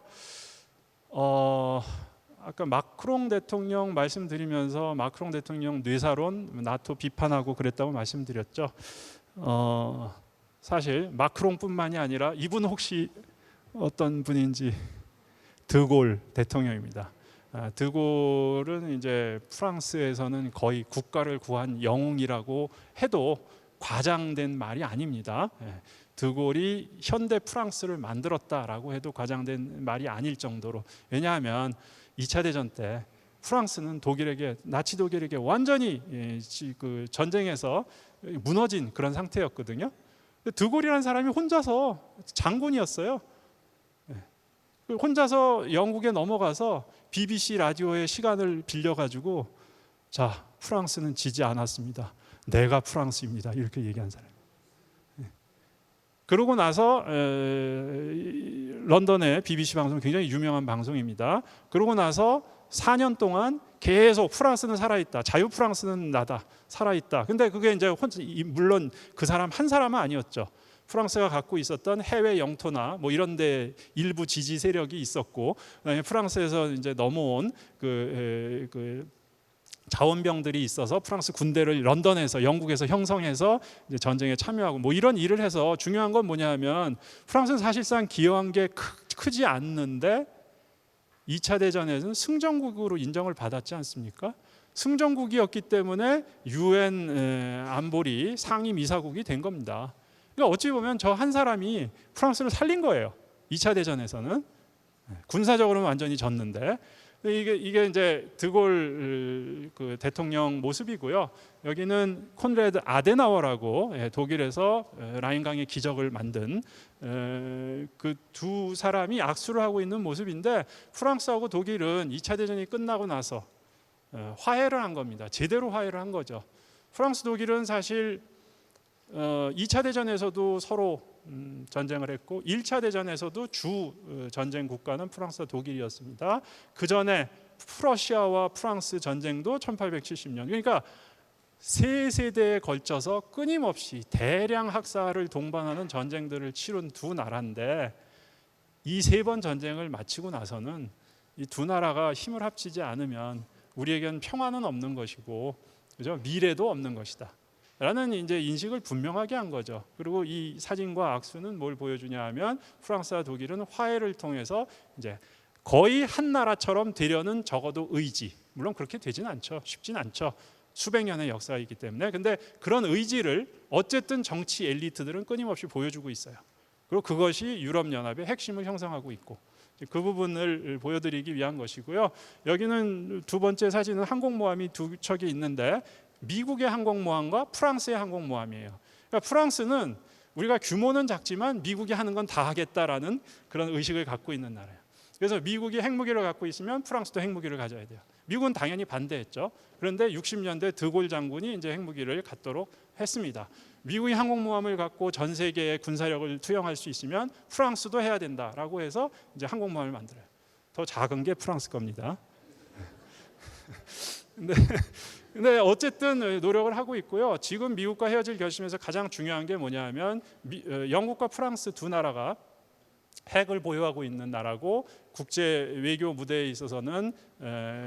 아까 마크롱 대통령 말씀드리면서 마크롱 대통령 뇌사론, 나토 비판하고 그랬다고 말씀드렸죠. 사실 마크롱뿐만이 아니라 이분 혹시 어떤 분인지, 드골 대통령입니다. 드골은 이제 프랑스에서는 거의 국가를 구한 영웅이라고 해도 과장된 말이 아닙니다. 드골이 현대 프랑스를 만들었다라고 해도 과장된 말이 아닐 정도로, 왜냐하면 2차 대전 때 프랑스는 나치 독일에게 완전히 그 전쟁에서 무너진 그런 상태였거든요. 드골이라는 사람이 혼자서 장군이었어요. 혼자서 영국에 넘어가서 BBC 라디오의 시간을 빌려가지고, 자, 프랑스는 지지 않았습니다. 내가 프랑스입니다. 이렇게 얘기한 사람. 그러고 나서 런던의 BBC 방송은 굉장히 유명한 방송입니다. 그러고 나서 4년 동안 계속 프랑스는 살아있다. 자유 프랑스는 나다. 살아있다. 근데 그게 이제 물론 그 사람 한 사람은 아니었죠. 프랑스가 갖고 있었던 해외 영토나 뭐 이런 데 일부 지지 세력이 있었고, 프랑스에서 이제 넘어온 그 자원병들이 있어서 프랑스 군대를 런던에서, 영국에서 형성해서 이제 전쟁에 참여하고 뭐 이런 일을 해서, 중요한 건 뭐냐면 프랑스는 사실상 기여한 게 크지 않는데 2차 대전에서는 승전국으로 인정을 받았지 않습니까? 승전국이었기 때문에 UN 안보리 상임이사국이 된 겁니다. 그러니까 어찌 보면 저 한 사람이 프랑스를 살린 거예요. 2차 대전에서는 군사적으로는 완전히 졌는데, 이게 이제 드골 그 대통령 모습이고요. 여기는 콘레드 아데나워라고 독일에서 라인강의 기적을 만든 그 두 사람이 악수를 하고 있는 모습인데, 프랑스하고 독일은 2차 대전이 끝나고 나서 화해를 한 겁니다. 제대로 화해를 한 거죠. 프랑스 독일은 사실 2차 대전에서도 서로 전쟁을 했고, 1차 대전에서도 주 전쟁 국가는 프랑스와 독일이었습니다. 그 전에 프러시아와 프랑스 전쟁도 1870년. 그러니까 세 세대에 걸쳐서 끊임없이 대량 학살을 동반하는 전쟁들을 치룬 두 나라인데, 이 세 번 전쟁을 마치고 나서는 이 두 나라가 힘을 합치지 않으면 우리에겐 평화는 없는 것이고, 그죠? 미래도 없는 것이다 라는 이제 인식을 분명하게 한 거죠. 그리고 이 사진과 악수는 뭘 보여주냐 하면, 프랑스와 독일은 화해를 통해서 이제 거의 한 나라처럼 되려는 적어도 의지, 물론 그렇게 되진 않죠. 쉽진 않죠. 수백 년의 역사가 있기 때문에. 근데 그런 의지를 어쨌든 정치 엘리트들은 끊임없이 보여주고 있어요. 그리고 그것이 유럽연합의 핵심을 형성하고 있고, 그 부분을 보여드리기 위한 것이고요. 여기는 두 번째 사진은 항공모함이 두 척이 있는데 미국의 항공모함과 프랑스의 항공모함이에요. 그러니까 프랑스는 우리가 규모는 작지만 미국이 하는 건 다 하겠다라는 그런 의식을 갖고 있는 나라예요. 그래서 미국이 핵무기를 갖고 있으면 프랑스도 핵무기를 가져야 돼요. 미국은 당연히 반대했죠. 그런데 60년대 드골 장군이 이제 핵무기를 갖도록 했습니다. 미국이 항공모함을 갖고 전 세계의 군사력을 투영할 수 있으면 프랑스도 해야 된다라고 해서 이제 항공모함을 만들어요. 더 작은 게 프랑스 겁니다. 근데 어쨌든 노력을 하고 있고요. 지금 미국과 헤어질 결심에서 가장 중요한 게 뭐냐면 영국과 프랑스 두 나라가 핵을 보유하고 있는 나라고 국제 외교 무대에 있어서는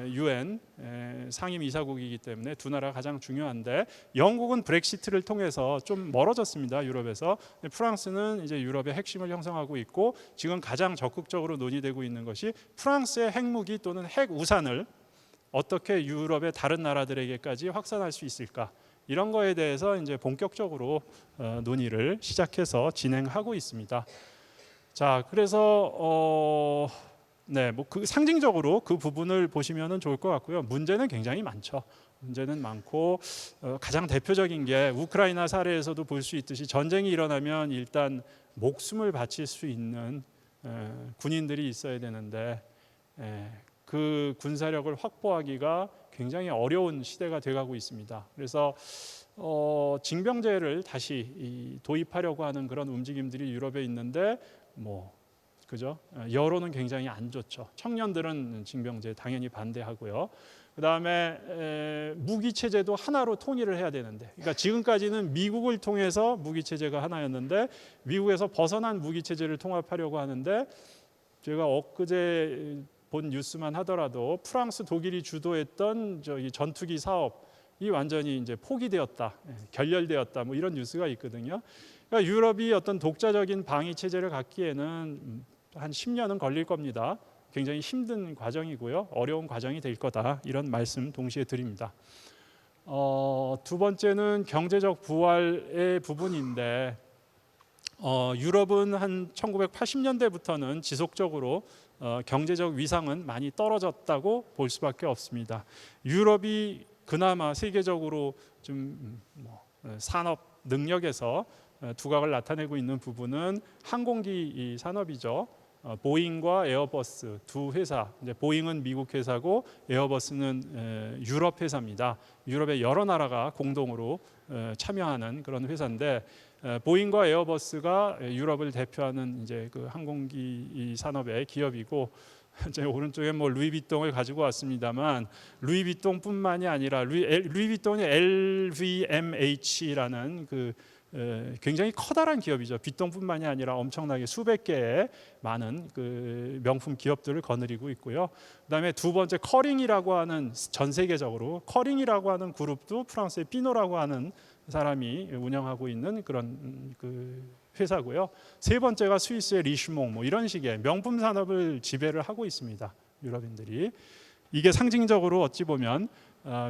UN 상임이사국이기 때문에 두 나라가 가장 중요한데, 영국은 브렉시트를 통해서 좀 멀어졌습니다. 유럽에서. 프랑스는 이제 유럽의 핵심을 형성하고 있고, 지금 가장 적극적으로 논의되고 있는 것이 프랑스의 핵무기 또는 핵우산을 어떻게 유럽의 다른 나라들에게까지 확산할 수 있을까, 이런 거에 대해서 이제 본격적으로 논의를 시작해서 진행하고 있습니다. 자, 그래서 뭐 그 상징적으로 그 부분을 보시면은 좋을 것 같고요. 문제는 굉장히 많죠. 문제는 많고 가장 대표적인 게 우크라이나 사례에서도 볼 수 있듯이, 전쟁이 일어나면 일단 목숨을 바칠 수 있는 군인들이 있어야 되는데 그 군사력을 확보하기가 굉장히 어려운 시대가 돼가고 있습니다. 그래서 징병제를 다시 도입하려고 하는 그런 움직임들이 유럽에 있는데, 그죠? 여론은 굉장히 안 좋죠. 청년들은 징병제 당연히 반대하고요. 그다음에 무기 체제도 하나로 통일을 해야 되는데, 그러니까 지금까지는 미국을 통해서 무기 체제가 하나였는데 미국에서 벗어난 무기 체제를 통합하려고 하는데, 제가 엊그제 본 뉴스만 하더라도 프랑스, 독일이 주도했던 저기 전투기 사업이 완전히 이제 포기되었다, 결렬되었다, 뭐 이런 뉴스가 있거든요. 그러니까 유럽이 어떤 독자적인 방위 체제를 갖기에는 한 10년은 걸릴 겁니다. 굉장히 힘든 과정이고요, 어려운 과정이 될 거다, 이런 말씀 동시에 드립니다. 두 번째는 경제적 부활의 부분인데, 유럽은 한 1980년대부터는 지속적으로 경제적 위상은 많이 떨어졌다고 볼 수밖에 없습니다. 유럽이 그나마 세계적으로 좀 산업 능력에서 두각을 나타내고 있는 부분은 항공기 산업이죠. 보잉과 에어버스 두 회사, 이제 보잉은 미국 회사고 에어버스는 유럽 회사입니다. 유럽의 여러 나라가 공동으로 참여하는 그런 회사인데, 보잉과 에어버스가 유럽을 대표하는 이제 그 항공기 산업의 기업이고, 제 오른쪽에 뭐 루이비통을 가지고 왔습니다만, 루이비통뿐만이 아니라 루이비통이 LVMH라는 그 굉장히 커다란 기업이죠. 비통뿐만이 아니라 엄청나게 수백 개의 많은 그 명품 기업들을 거느리고 있고요. 그다음에 두 번째 커링이라고 하는, 전 세계적으로 커링이라고 하는 그룹도 프랑스의 피노라고 하는 사람이 운영하고 있는 그런 그 회사고요. 세 번째가 스위스의 리슈몽, 뭐 이런 식의 명품 산업을 지배를 하고 있습니다. 유럽인들이. 이게 상징적으로 어찌 보면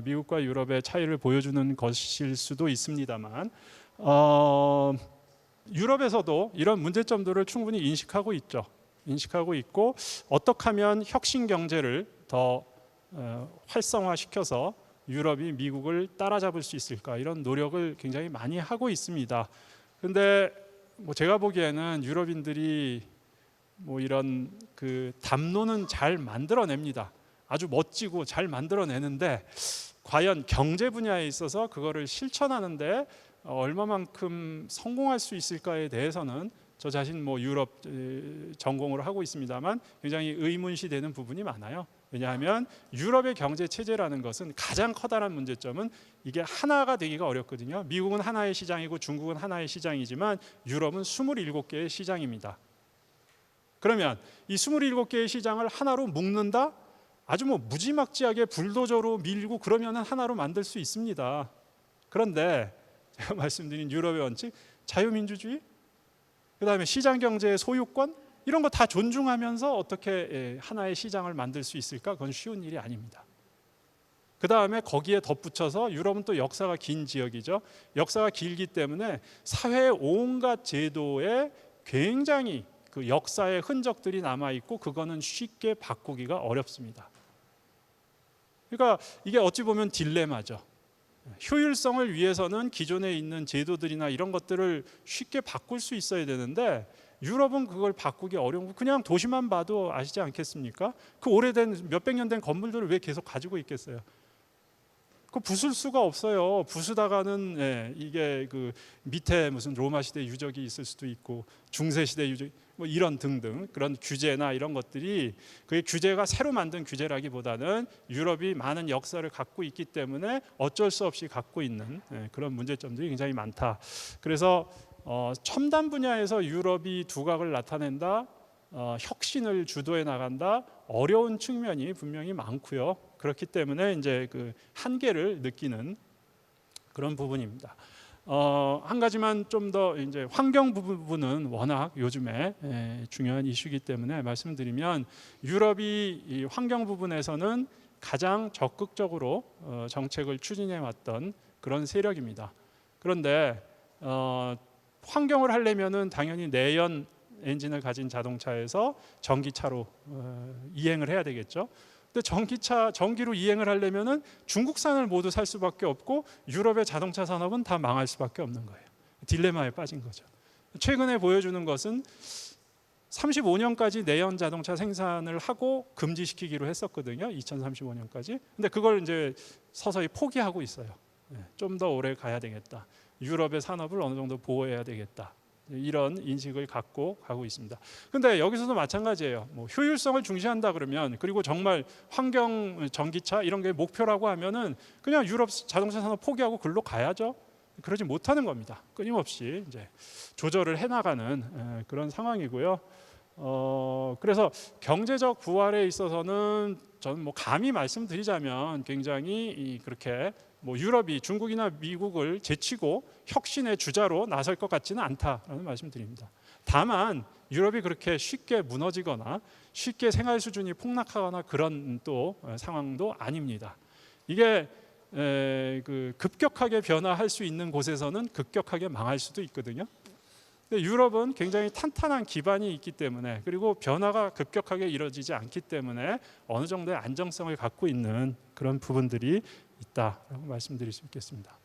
미국과 유럽의 차이를 보여주는 것일 수도 있습니다만, 유럽에서도 이런 문제점들을 충분히 인식하고 있죠. 인식하고 있고, 어떻게 하면 혁신 경제를 더 활성화시켜서 유럽이 미국을 따라잡을 수 있을까, 이런 노력을 굉장히 많이 하고 있습니다. 그런데 뭐 제가 보기에는 유럽인들이 뭐 이런 그 담론은 잘 만들어냅니다. 아주 멋지고 잘 만들어내는데, 과연 경제 분야에 있어서 그거를 실천하는데 얼마만큼 성공할 수 있을까에 대해서는 저 자신 뭐 유럽 전공을 하고 있습니다만 굉장히 의문시되는 부분이 많아요. 왜냐하면 유럽의 경제 체제라는 것은 가장 커다란 문제점은 이게 하나가 되기가 어렵거든요. 미국은 하나의 시장이고 중국은 하나의 시장이지만 유럽은 27개의 시장입니다. 그러면 이 27개의 시장을 하나로 묶는다? 아주 뭐 무지막지하게 불도저로 밀고 그러면 하나로 만들 수 있습니다. 그런데 제가 말씀드린 유럽의 원칙, 자유민주주의, 그다음에 시장경제의 소유권, 이런 거 다 존중하면서 어떻게 하나의 시장을 만들 수 있을까? 그건 쉬운 일이 아닙니다. 그다음에 거기에 덧붙여서 유럽은 또 역사가 긴 지역이죠. 역사가 길기 때문에 사회의 온갖 제도의 굉장히 그 역사의 흔적들이 남아 있고 그거는 쉽게 바꾸기가 어렵습니다. 그러니까 이게 어찌 보면 딜레마죠. 효율성을 위해서는 기존에 있는 제도들이나 이런 것들을 쉽게 바꿀 수 있어야 되는데 유럽은 그걸 바꾸기 어려운 거 그냥 도시만 봐도 아시지 않겠습니까? 그 오래된 몇백 년 된 건물들을 왜 계속 가지고 있겠어요? 그 부술 수가 없어요. 부수다가는 이게 그 밑에 무슨 로마 시대 유적이 있을 수도 있고 중세 시대 유적 뭐 이런 등등 그런 규제나 이런 것들이 그게 규제가 새로 만든 규제라기보다는 유럽이 많은 역사를 갖고 있기 때문에 어쩔 수 없이 갖고 있는 그런 문제점들이 굉장히 많다. 그래서 첨단 분야에서 유럽이 두각을 나타낸다, 혁신을 주도해 나간다, 어려운 측면이 분명히 많고요. 그렇기 때문에 이제 그 한계를 느끼는 그런 부분입니다. 한 가지만 좀 더 이제 환경 부분은 워낙 요즘에 중요한 이슈이기 때문에 말씀드리면 유럽이 이 환경 부분에서는 가장 적극적으로 정책을 추진해 왔던 그런 세력입니다. 그런데 환경을 하려면은 당연히 내연 엔진을 가진 자동차에서 전기차로 이행을 해야 되겠죠. 근데 전기로 이행을 하려면은 중국산을 모두 살 수밖에 없고 유럽의 자동차 산업은 다 망할 수밖에 없는 거예요. 딜레마에 빠진 거죠. 최근에 보여주는 것은 35년까지 내연 자동차 생산을 하고 금지시키기로 했었거든요. 2035년까지. 근데 그걸 이제 서서히 포기하고 있어요. 좀 더 오래 가야 되겠다. 유럽의 산업을 어느 정도 보호해야 되겠다. 이런 인식을 갖고 가고 있습니다. 그런데 여기서도 마찬가지예요. 뭐 효율성을 중시한다 그러면 그리고 정말 환경 전기차 이런 게 목표라고 하면은 그냥 유럽 자동차 산업 포기하고 글로 가야죠. 그러지 못하는 겁니다. 끊임없이 이제 조절을 해나가는 그런 상황이고요. 그래서 경제적 부활에 있어서는 저는 뭐 감히 말씀드리자면 굉장히 그렇게 뭐 유럽이 중국이나 미국을 제치고 혁신의 주자로 나설 것 같지는 않다라는 말씀드립니다. 다만 유럽이 그렇게 쉽게 무너지거나 쉽게 생활 수준이 폭락하거나 그런 또 상황도 아닙니다. 이게 그 급격하게 변화할 수 있는 곳에서는 급격하게 망할 수도 있거든요. 근데 유럽은 굉장히 탄탄한 기반이 있기 때문에 그리고 변화가 급격하게 이루어지지 않기 때문에 어느 정도의 안정성을 갖고 있는 그런 부분들이 있다라고 말씀드릴 수 있겠습니다.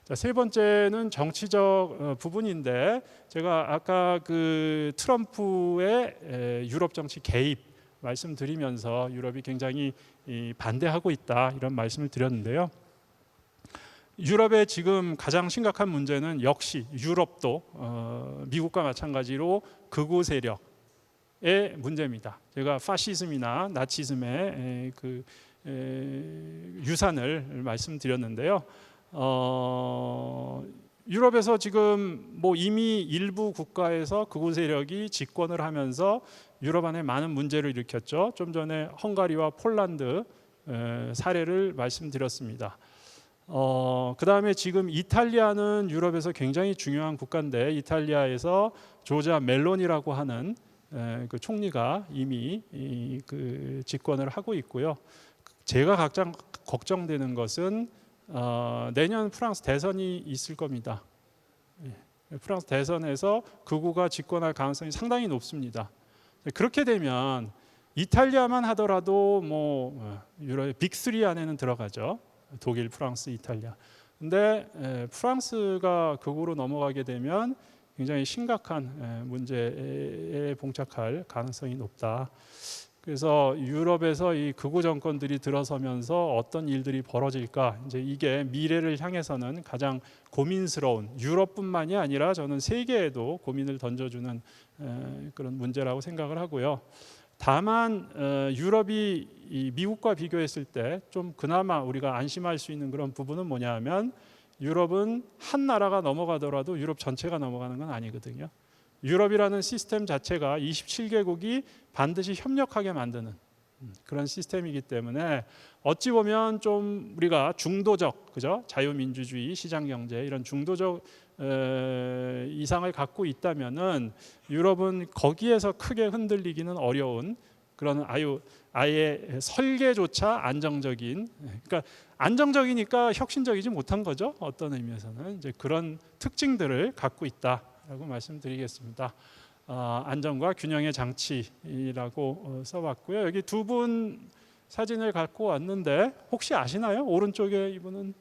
자, 세 번째는 정치적 부분인데 제가 아까 그 트럼프의 유럽 정치 개입 말씀드리면서 유럽이 굉장히 반대하고 있다 이런 말씀을 드렸는데요. 유럽의 지금 가장 심각한 문제는 역시 유럽도 미국과 마찬가지로 극우 세력의 문제입니다. 제가 파시즘이나 나치즘의 그 유산을 말씀드렸는데요. 유럽에서 지금 뭐 이미 일부 국가에서 극우 세력이 집권을 하면서 유럽 안에 많은 문제를 일으켰죠. 좀 전에 헝가리와 폴란드 사례를 말씀드렸습니다. 그 다음에 지금 이탈리아는 유럽에서 굉장히 중요한 국가인데 이탈리아에서 조자 멜로니라고 하는 그 총리가 이미 그 집권을 하고 있고요. 제가 가장 걱정되는 것은 내년 프랑스 대선이 있을 겁니다. 프랑스 대선에서 극우가 집권할 가능성이 상당히 높습니다. 그렇게 되면 이탈리아만 하더라도 뭐 유럽의 빅3 안에는 들어가죠. 독일, 프랑스, 이탈리아. 근데 프랑스가 극우로 넘어가게 되면 굉장히 심각한 문제에 봉착할 가능성이 높다. 그래서 유럽에서 이 극우 정권들이 들어서면서 어떤 일들이 벌어질까? 이제 이게 미래를 향해서는 가장 고민스러운 유럽뿐만이 아니라 저는 세계에도 고민을 던져주는 그런 문제라고 생각을 하고요. 다만 유럽이 이 미국과 비교했을 때 좀 그나마 우리가 안심할 수 있는 그런 부분은 뭐냐하면 유럽은 한 나라가 넘어가더라도 유럽 전체가 넘어가는 건 아니거든요. 유럽이라는 시스템 자체가 27개국이 반드시 협력하게 만드는 그런 시스템이기 때문에 어찌 보면 좀 우리가 중도적, 그죠? 자유민주주의, 시장경제 이런 중도적 이상을 갖고 있다면은 유럽은 거기에서 크게 흔들리기는 어려운 그런 아예 설계조차 안정적인, 그러니까 안정적이니까 혁신적이지 못한 거죠. 어떤 의미에서는 이제 그런 특징들을 갖고 있다라고 말씀드리겠습니다. 안정과 균형의 장치라고 써봤고요. 여기 두 분 사진을 갖고 왔는데 혹시 아시나요? 오른쪽에 이분은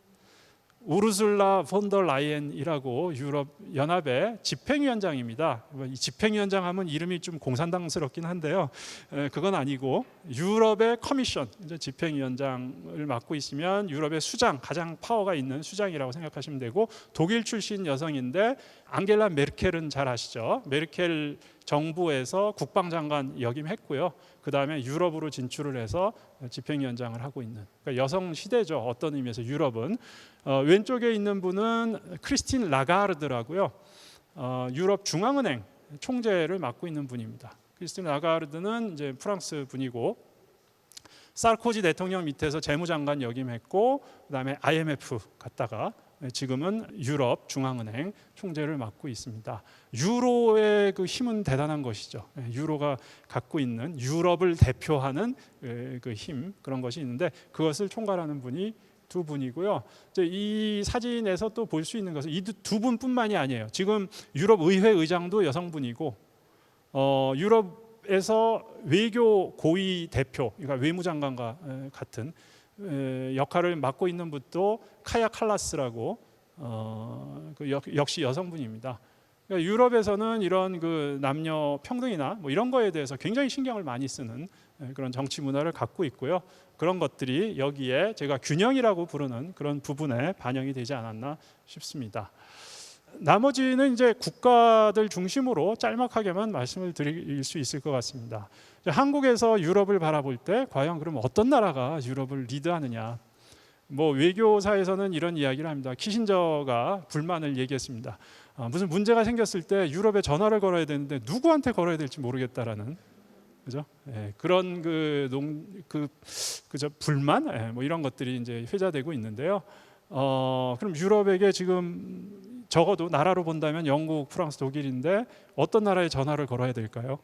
우르술라 폰더 라이엔이라고 유럽 연합의 집행위원장입니다. 이 집행위원장 하면 이름이 좀 공산당스럽긴 한데요. 그건 아니고 유럽의 커미션, 집행위원장을 맡고 있으면 유럽의 수장, 가장 파워가 있는 수장이라고 생각하시면 되고, 독일 출신 여성인데 앙겔라 메르켈은 잘 아시죠? 메르켈 정부에서 국방장관 역임했고요. 그 다음에 유럽으로 진출을 해서 집행위원장을 하고 있는, 그러니까 여성 시대죠. 어떤 의미에서 유럽은. 왼쪽에 있는 분은 크리스틴 라가르드라고요. 유럽 중앙은행 총재를 맡고 있는 분입니다. 크리스틴 라가르드는 이제 프랑스 분이고, 사르코지 대통령 밑에서 재무장관 역임했고, 그다음에 IMF 갔다가 지금은 유럽 중앙은행 총재를 맡고 있습니다. 유로의 그 힘은 대단한 것이죠. 유로가 갖고 있는 유럽을 대표하는 그 힘, 그런 것이 있는데 그것을 총괄하는 분이 두 분이고요. 이 사진에서 또 볼 수 있는 것은 이 두 분뿐만이 아니에요. 지금 유럽 의회 의장도 여성분이고, 유럽에서 외교 고위 대표, 그러니까 외무장관과 같은 역할을 맡고 있는 분도 카야 칼라스라고 역시 여성분입니다. 그러니까 유럽에서는 이런 그 남녀 평등이나 뭐 이런 거에 대해서 굉장히 신경을 많이 쓰는 그런 정치 문화를 갖고 있고요. 그런 것들이 여기에 제가 균형이라고 부르는 그런 부분에 반영이 되지 않았나 싶습니다. 나머지는 이제 국가들 중심으로 짤막하게만 말씀을 드릴 수 있을 것 같습니다. 한국에서 유럽을 바라볼 때 과연 그럼 어떤 나라가 유럽을 리드하느냐? 뭐 외교사에서는 이런 이야기를 합니다. 키신저가 불만을 얘기했습니다. 무슨 문제가 생겼을 때 유럽에 전화를 걸어야 되는데 누구한테 걸어야 될지 모르겠다라는, 그죠? 그런 그저 불만, 뭐 이런 것들이 이제 회자되고 있는데요. 그럼 유럽에게 지금 적어도 나라로 본다면 영국, 프랑스, 독일인데 어떤 나라에 전화를 걸어야 될까요?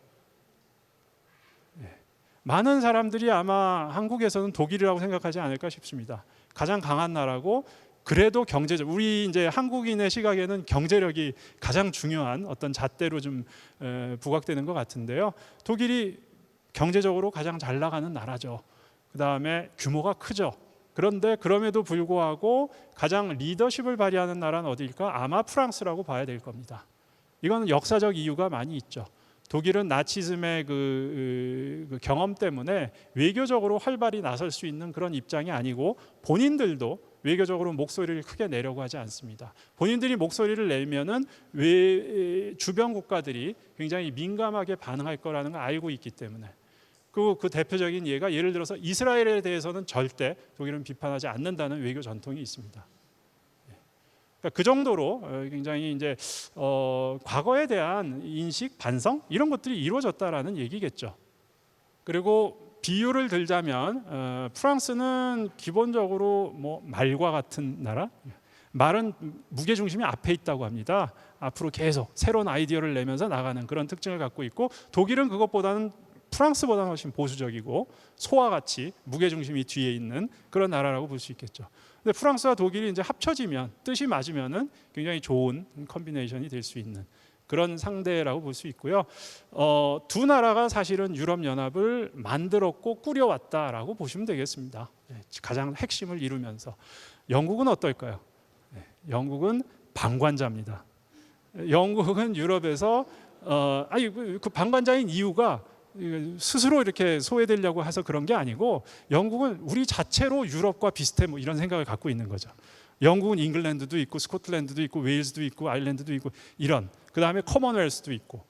많은 사람들이 아마 한국에서는 독일이라고 생각하지 않을까 싶습니다. 가장 강한 나라고, 그래도 경제적, 우리 이제 한국인의 시각에는 경제력이 가장 중요한 어떤 잣대로 좀 부각되는 것 같은데요. 독일이 경제적으로 가장 잘 나가는 나라죠. 그 다음에 규모가 크죠. 그런데 그럼에도 불구하고 가장 리더십을 발휘하는 나라는 어디일까? 아마 프랑스라고 봐야 될 겁니다. 이건 역사적 이유가 많이 있죠. 독일은 나치즘의 그 경험 때문에 외교적으로 활발히 나설 수 있는 그런 입장이 아니고, 본인들도 외교적으로 목소리를 크게 내려고 하지 않습니다. 본인들이 목소리를 내면은 주변 국가들이 굉장히 민감하게 반응할 거라는 걸 알고 있기 때문에. 그 대표적인 예가, 예를 들어서 이스라엘에 대해서는 절대 독일은 비판하지 않는다는 외교 전통이 있습니다. 그러니까 그 정도로 굉장히 이제 과거에 대한 인식, 반성 이런 것들이 이루어졌다라는 얘기겠죠. 그리고 비유를 들자면 프랑스는 기본적으로 뭐 말과 같은 나라, 말은 무게 중심이 앞에 있다고 합니다. 앞으로 계속 새로운 아이디어를 내면서 나가는 그런 특징을 갖고 있고, 독일은 그것보다는 프랑스보다는 훨씬 보수적이고 소와 같이 무게 중심이 뒤에 있는 그런 나라라고 볼 수 있겠죠. 근데 프랑스와 독일이 이제 합쳐지면, 뜻이 맞으면은 굉장히 좋은 컨비네이션이 될 수 있는 그런 상대라고 볼 수 있고요. 두 나라가 사실은 유럽 연합을 만들었고 꾸려왔다라고 보시면 되겠습니다. 가장 핵심을 이루면서. 영국은 어떨까요? 영국은 방관자입니다. 영국은 유럽에서 그 방관자인 이유가 스스로 이렇게 소외되려고 해서 그런 게 아니고, 영국은 우리 자체로 유럽과 비슷해, 뭐 이런 생각을 갖고 있는 거죠. 영국은 잉글랜드도 있고 스코틀랜드도 있고 웨일즈도 있고 아일랜드도 있고 이런, 그 다음에 커먼웰스도 있고.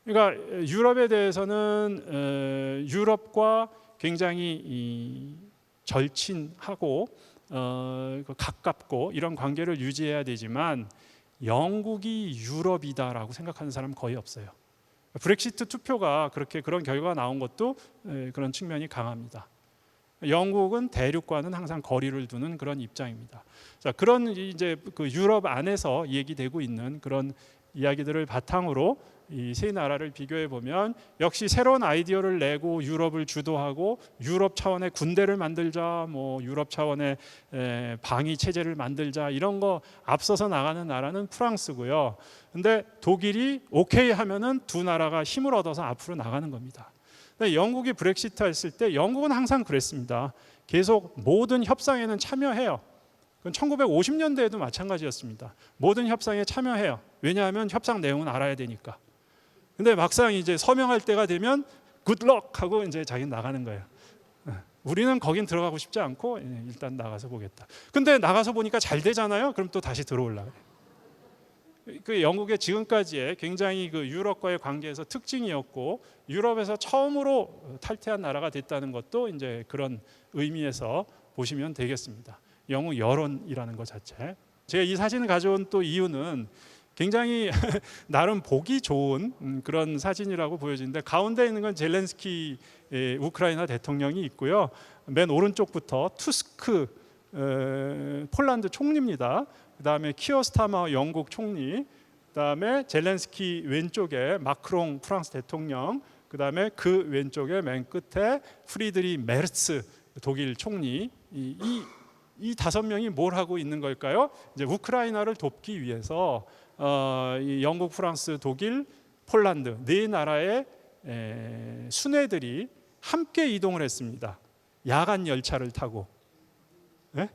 그러니까 유럽에 대해서는 유럽과 굉장히 절친하고 가깝고 이런 관계를 유지해야 되지만, 영국이 유럽이다라고 생각하는 사람은 거의 없어요. 브렉시트 투표가 그런 결과가 나온 것도 그런 측면이 강합니다. 영국은 대륙과는 항상 거리를 두는 그런 입장입니다. 자, 그런 이제 그 유럽 안에서 얘기되고 있는 그런 이야기들을 바탕으로 이 세 나라를 비교해 보면 역시 새로운 아이디어를 내고 유럽을 주도하고 유럽 차원의 군대를 만들자, 뭐 유럽 차원의 방위 체제를 만들자 이런 거 앞서서 나가는 나라는 프랑스고요. 근데 독일이 오케이 하면은 두 나라가 힘을 얻어서 앞으로 나가는 겁니다. 근데 영국이 브렉시트 했을 때 영국은 항상 그랬습니다. 계속 모든 협상에는 참여해요. 그건 1950년대에도 마찬가지였습니다. 모든 협상에 참여해요. 왜냐하면 협상 내용은 알아야 되니까. 근데 막상 이제 서명할 때가 되면 굿럭 하고 이제 자기는 나가는 거예요. 우리는 거긴 들어가고 싶지 않고 일단 나가서 보겠다. 근데 나가서 보니까 잘 되잖아요. 그럼 또 다시 들어오려고 해요. 그 영국의 지금까지의 굉장히 그 유럽과의 관계에서 특징이었고 유럽에서 처음으로 탈퇴한 나라가 됐다는 것도 이제 그런 의미에서 보시면 되겠습니다. 영국 여론이라는 것 자체. 제가 이 사진을 가져온 또 이유는 굉장히 나름 보기 좋은 그런 사진이라고 보여지는데 가운데 있는 건 젤렌스키 우크라이나 대통령이 있고요. 맨 오른쪽부터 투스크 폴란드 총리입니다. 그다음에 키어스타머 영국 총리, 그다음에 젤렌스키 왼쪽에 마크롱 프랑스 대통령, 그다음에 그 왼쪽에 맨 끝에 프리드리 메르츠 독일 총리. 이 다섯 명이 뭘 하고 있는 걸까요? 이제 우크라이나를 돕기 위해서 이 영국, 프랑스, 독일, 폴란드 네 나라의 순회들이 함께 이동을 했습니다. 야간 열차를 타고. 네?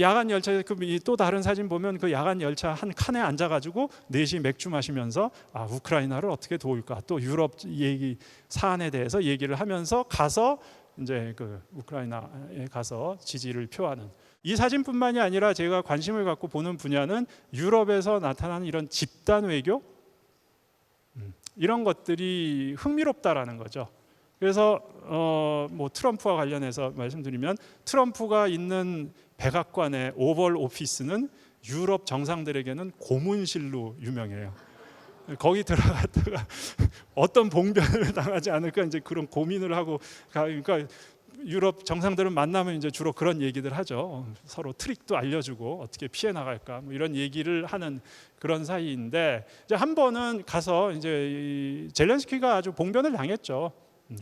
야간 열차에 또 다른 사진 보면 그 야간 열차 한 칸에 앉아가지고 넷이 맥주 마시면서 우크라이나를 어떻게 도울까, 또 유럽 얘기 사안에 대해서 얘기를 하면서 가서 이제 그 우크라이나에 가서 지지를 표하는. 이 사진뿐만이 아니라 제가 관심을 갖고 보는 분야는 유럽에서 나타나는 이런 집단 외교, 이런 것들이 흥미롭다라는 거죠. 그래서 뭐 트럼프와 관련해서 말씀드리면 트럼프가 있는 백악관의 오벌 오피스는 유럽 정상들에게는 고문실로 유명해요. 거기 들어갔다가 어떤 봉변을 당하지 않을까 이제 그런 고민을 하고, 그러니까 유럽 정상들은 만나면 이제 주로 그런 얘기들 하죠. 서로 트릭도 알려주고 어떻게 피해 나갈까 뭐 이런 얘기를 하는 그런 사이인데, 이제 한 번은 가서 이제 젤렌스키가 아주 봉변을 당했죠.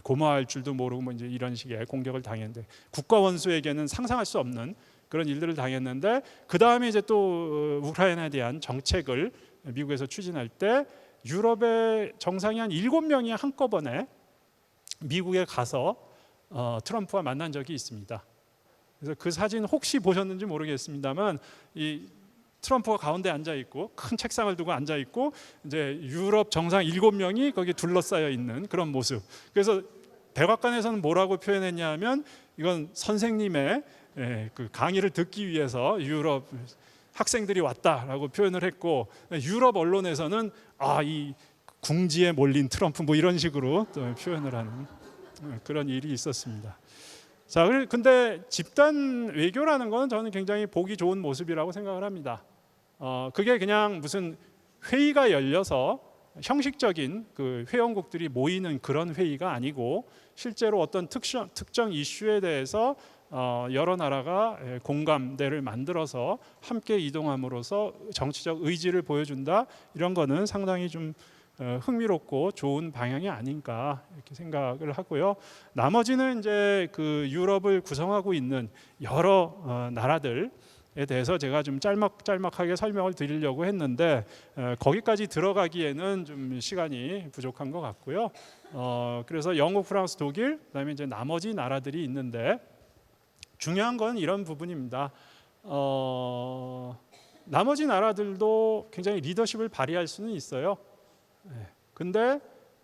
고마워할 줄도 모르고 뭐 이제 이런 식의 공격을 당했는데, 국가 원수에게는 상상할 수 없는 그런 일들을 당했는데, 그 다음에 이제 또 우크라이나에 대한 정책을 미국에서 추진할 때 유럽의 정상이 한 7명이 한꺼번에 미국에 가서 트럼프와 만난 적이 있습니다. 그래서 그 사진 혹시 보셨는지 모르겠습니다만 이 트럼프가 가운데 앉아 있고 큰 책상을 두고 앉아 있고 이제 유럽 정상 7명이 거기에 둘러싸여 있는 그런 모습. 그래서 백악관에서는 뭐라고 표현했냐면 이건 선생님의 그 강의를 듣기 위해서 유럽 학생들이 왔다라고 표현을 했고, 유럽 언론에서는 이 궁지에 몰린 트럼프 뭐 이런 식으로 또 표현을 하는 그런 일이 있었습니다. 자, 근데 집단 외교라는 것은 저는 굉장히 보기 좋은 모습이라고 생각을 합니다. 그게 그냥 무슨 회의가 열려서 형식적인 그 회원국들이 모이는 그런 회의가 아니고, 실제로 어떤 특정 이슈에 대해서 여러 나라가 공감대를 만들어서 함께 이동함으로써 정치적 의지를 보여준다, 이런 거는 상당히 좀 흥미롭고 좋은 방향이 아닌가 이렇게 생각을 하고요. 나머지는 이제 그 유럽을 구성하고 있는 여러 나라들에 대해서 제가 좀 짤막하게 설명을 드리려고 했는데 거기까지 들어가기에는 좀 시간이 부족한 것 같고요. 그래서 영국, 프랑스, 독일, 그다음에 이제 나머지 나라들이 있는데, 중요한 건 이런 부분입니다. 나머지 나라들도 굉장히 리더십을 발휘할 수는 있어요. 근데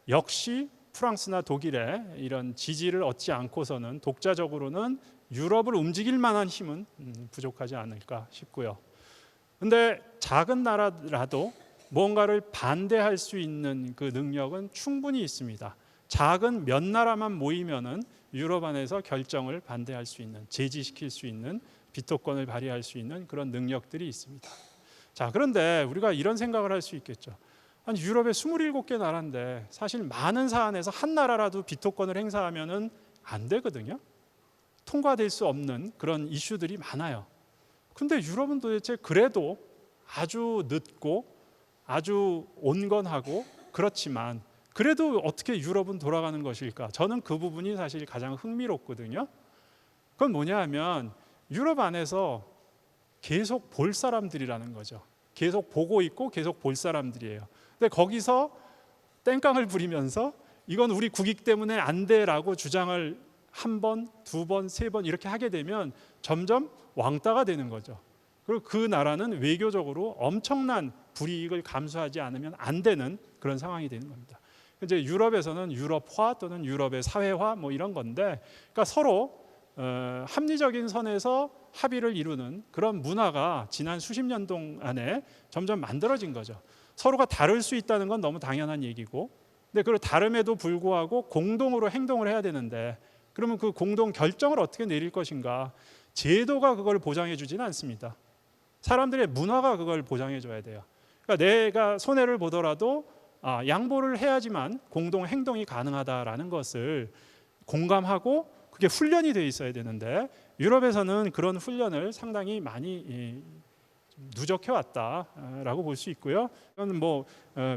역시 프랑스나 독일의 이런 지지를 얻지 않고서는 독자적으로는 유럽을 움직일 만한 힘은 부족하지 않을까 싶고요. 근데 작은 나라라도 뭔가를 반대할 수 있는 그 능력은 충분히 있습니다. 작은 몇 나라만 모이면은 유럽 안에서 결정을 반대할 수 있는, 제지시킬 수 있는, 비토권을 발휘할 수 있는 그런 능력들이 있습니다. 자, 그런데 우리가 이런 생각을 할 수 있겠죠. 아니, 유럽에 27개 나라인데 사실 많은 사안에서 한 나라라도 비토권을 행사하면은 안 되거든요. 통과될 수 없는 그런 이슈들이 많아요. 근데 유럽은 도대체 그래도 아주 늦고 아주 온건하고 그렇지만 그래도 어떻게 유럽은 돌아가는 것일까? 저는 그 부분이 사실 가장 흥미롭거든요. 그건 뭐냐 하면 유럽 안에서 계속 볼 사람들이라는 거죠. 계속 보고 있고 계속 볼 사람들이에요. 근데 거기서 땡깡을 부리면서 이건 우리 국익 때문에 안 돼라고 주장을 한 번, 두 번, 세 번 이렇게 하게 되면 점점 왕따가 되는 거죠. 그리고 그 나라는 외교적으로 엄청난 불이익을 감수하지 않으면 안 되는 그런 상황이 되는 겁니다. 이제 유럽에서는 유럽화 또는 유럽의 사회화 뭐 이런 건데, 그러니까 서로 합리적인 선에서 합의를 이루는 그런 문화가 지난 수십 년 동안에 점점 만들어진 거죠. 서로가 다를 수 있다는 건 너무 당연한 얘기고, 근데 그 다름에도 불구하고 공동으로 행동을 해야 되는데, 그러면 그 공동 결정을 어떻게 내릴 것인가? 제도가 그걸 보장해 주지는 않습니다. 사람들의 문화가 그걸 보장해 줘야 돼요. 그러니까 내가 손해를 보더라도 양보를 해야지만 공동 행동이 가능하다라는 것을 공감하고 그게 훈련이 돼 있어야 되는데, 유럽에서는 그런 훈련을 상당히 많이 누적해 왔다라고 볼 수 있고요. 이건 뭐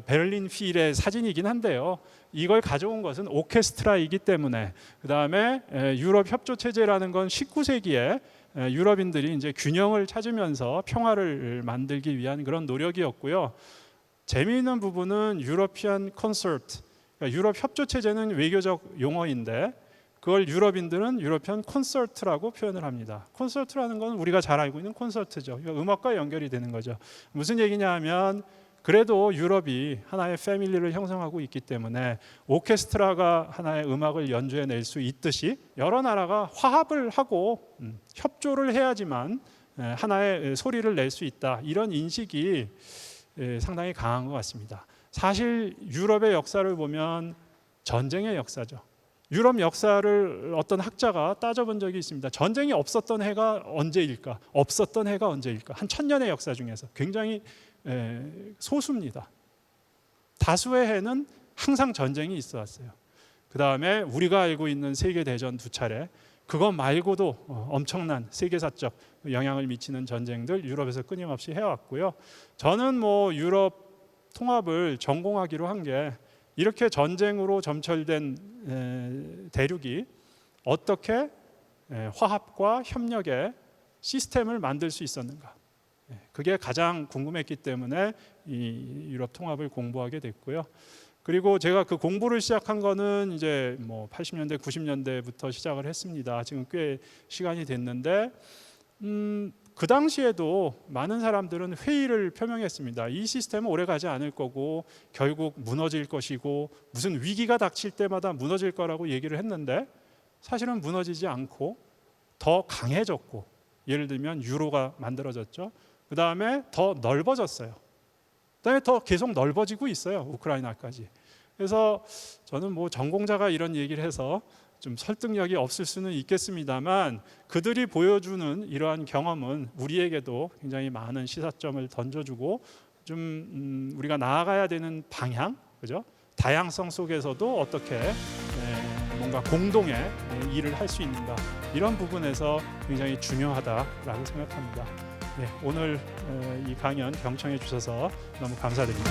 베를린 필의 사진이긴 한데요. 이걸 가져온 것은 오케스트라이기 때문에, 그 다음에 유럽 협조 체제라는 건 19세기에 유럽인들이 이제 균형을 찾으면서 평화를 만들기 위한 그런 노력이었고요. 재미있는 부분은 유러피안 콘서트, 그러니까 유럽 협조 체제는 외교적 용어인데 그걸 유럽인들은 유러피안 콘서트라고 표현을 합니다. 콘서트라는 건 우리가 잘 알고 있는 콘서트죠. 음악과 연결이 되는 거죠. 무슨 얘기냐 하면 그래도 유럽이 하나의 패밀리를 형성하고 있기 때문에 오케스트라가 하나의 음악을 연주해낼 수 있듯이 여러 나라가 화합을 하고 협조를 해야지만 하나의 소리를 낼 수 있다. 이런 인식이 상당히 강한 것 같습니다. 사실 유럽의 역사를 보면 전쟁의 역사죠. 유럽 역사를 어떤 학자가 따져본 적이 있습니다. 전쟁이 없었던 해가 언제일까? 없었던 해가 언제일까? 한 1000년의 역사 중에서 굉장히 소수입니다. 다수의 해는 항상 전쟁이 있어 왔어요. 그 다음에 우리가 알고 있는 세계대전 2차례, 그것 말고도 엄청난 세계사적 영향을 미치는 전쟁들 유럽에서 끊임없이 해왔고요. 저는 뭐 유럽 통합을 전공하기로 한 게 이렇게 전쟁으로 점철된 대륙이 어떻게 화합과 협력의 시스템을 만들 수 있었는가, 그게 가장 궁금했기 때문에 이 유럽 통합을 공부하게 됐고요. 그리고 제가 그 공부를 시작한 거는 이제 뭐 80년대, 90년대부터 시작을 했습니다. 지금 꽤 시간이 됐는데 그 당시에도 많은 사람들은 회의를 표명했습니다. 이 시스템은 오래가지 않을 거고 결국 무너질 것이고 무슨 위기가 닥칠 때마다 무너질 거라고 얘기를 했는데 사실은 무너지지 않고 더 강해졌고, 예를 들면 유로가 만들어졌죠. 그 다음에 더 넓어졌어요. 그 다음에 더 계속 넓어지고 있어요. 우크라이나까지. 그래서 저는 뭐 전공자가 이런 얘기를 해서 좀 설득력이 없을 수는 있겠습니다만 그들이 보여주는 이러한 경험은 우리에게도 굉장히 많은 시사점을 던져주고 좀 우리가 나아가야 되는 방향, 그죠? 다양성 속에서도 어떻게 뭔가 공동의 일을 할 수 있는가, 이런 부분에서 굉장히 중요하다라고 생각합니다. 네, 오늘 이 강연 경청해 주셔서 너무 감사드립니다.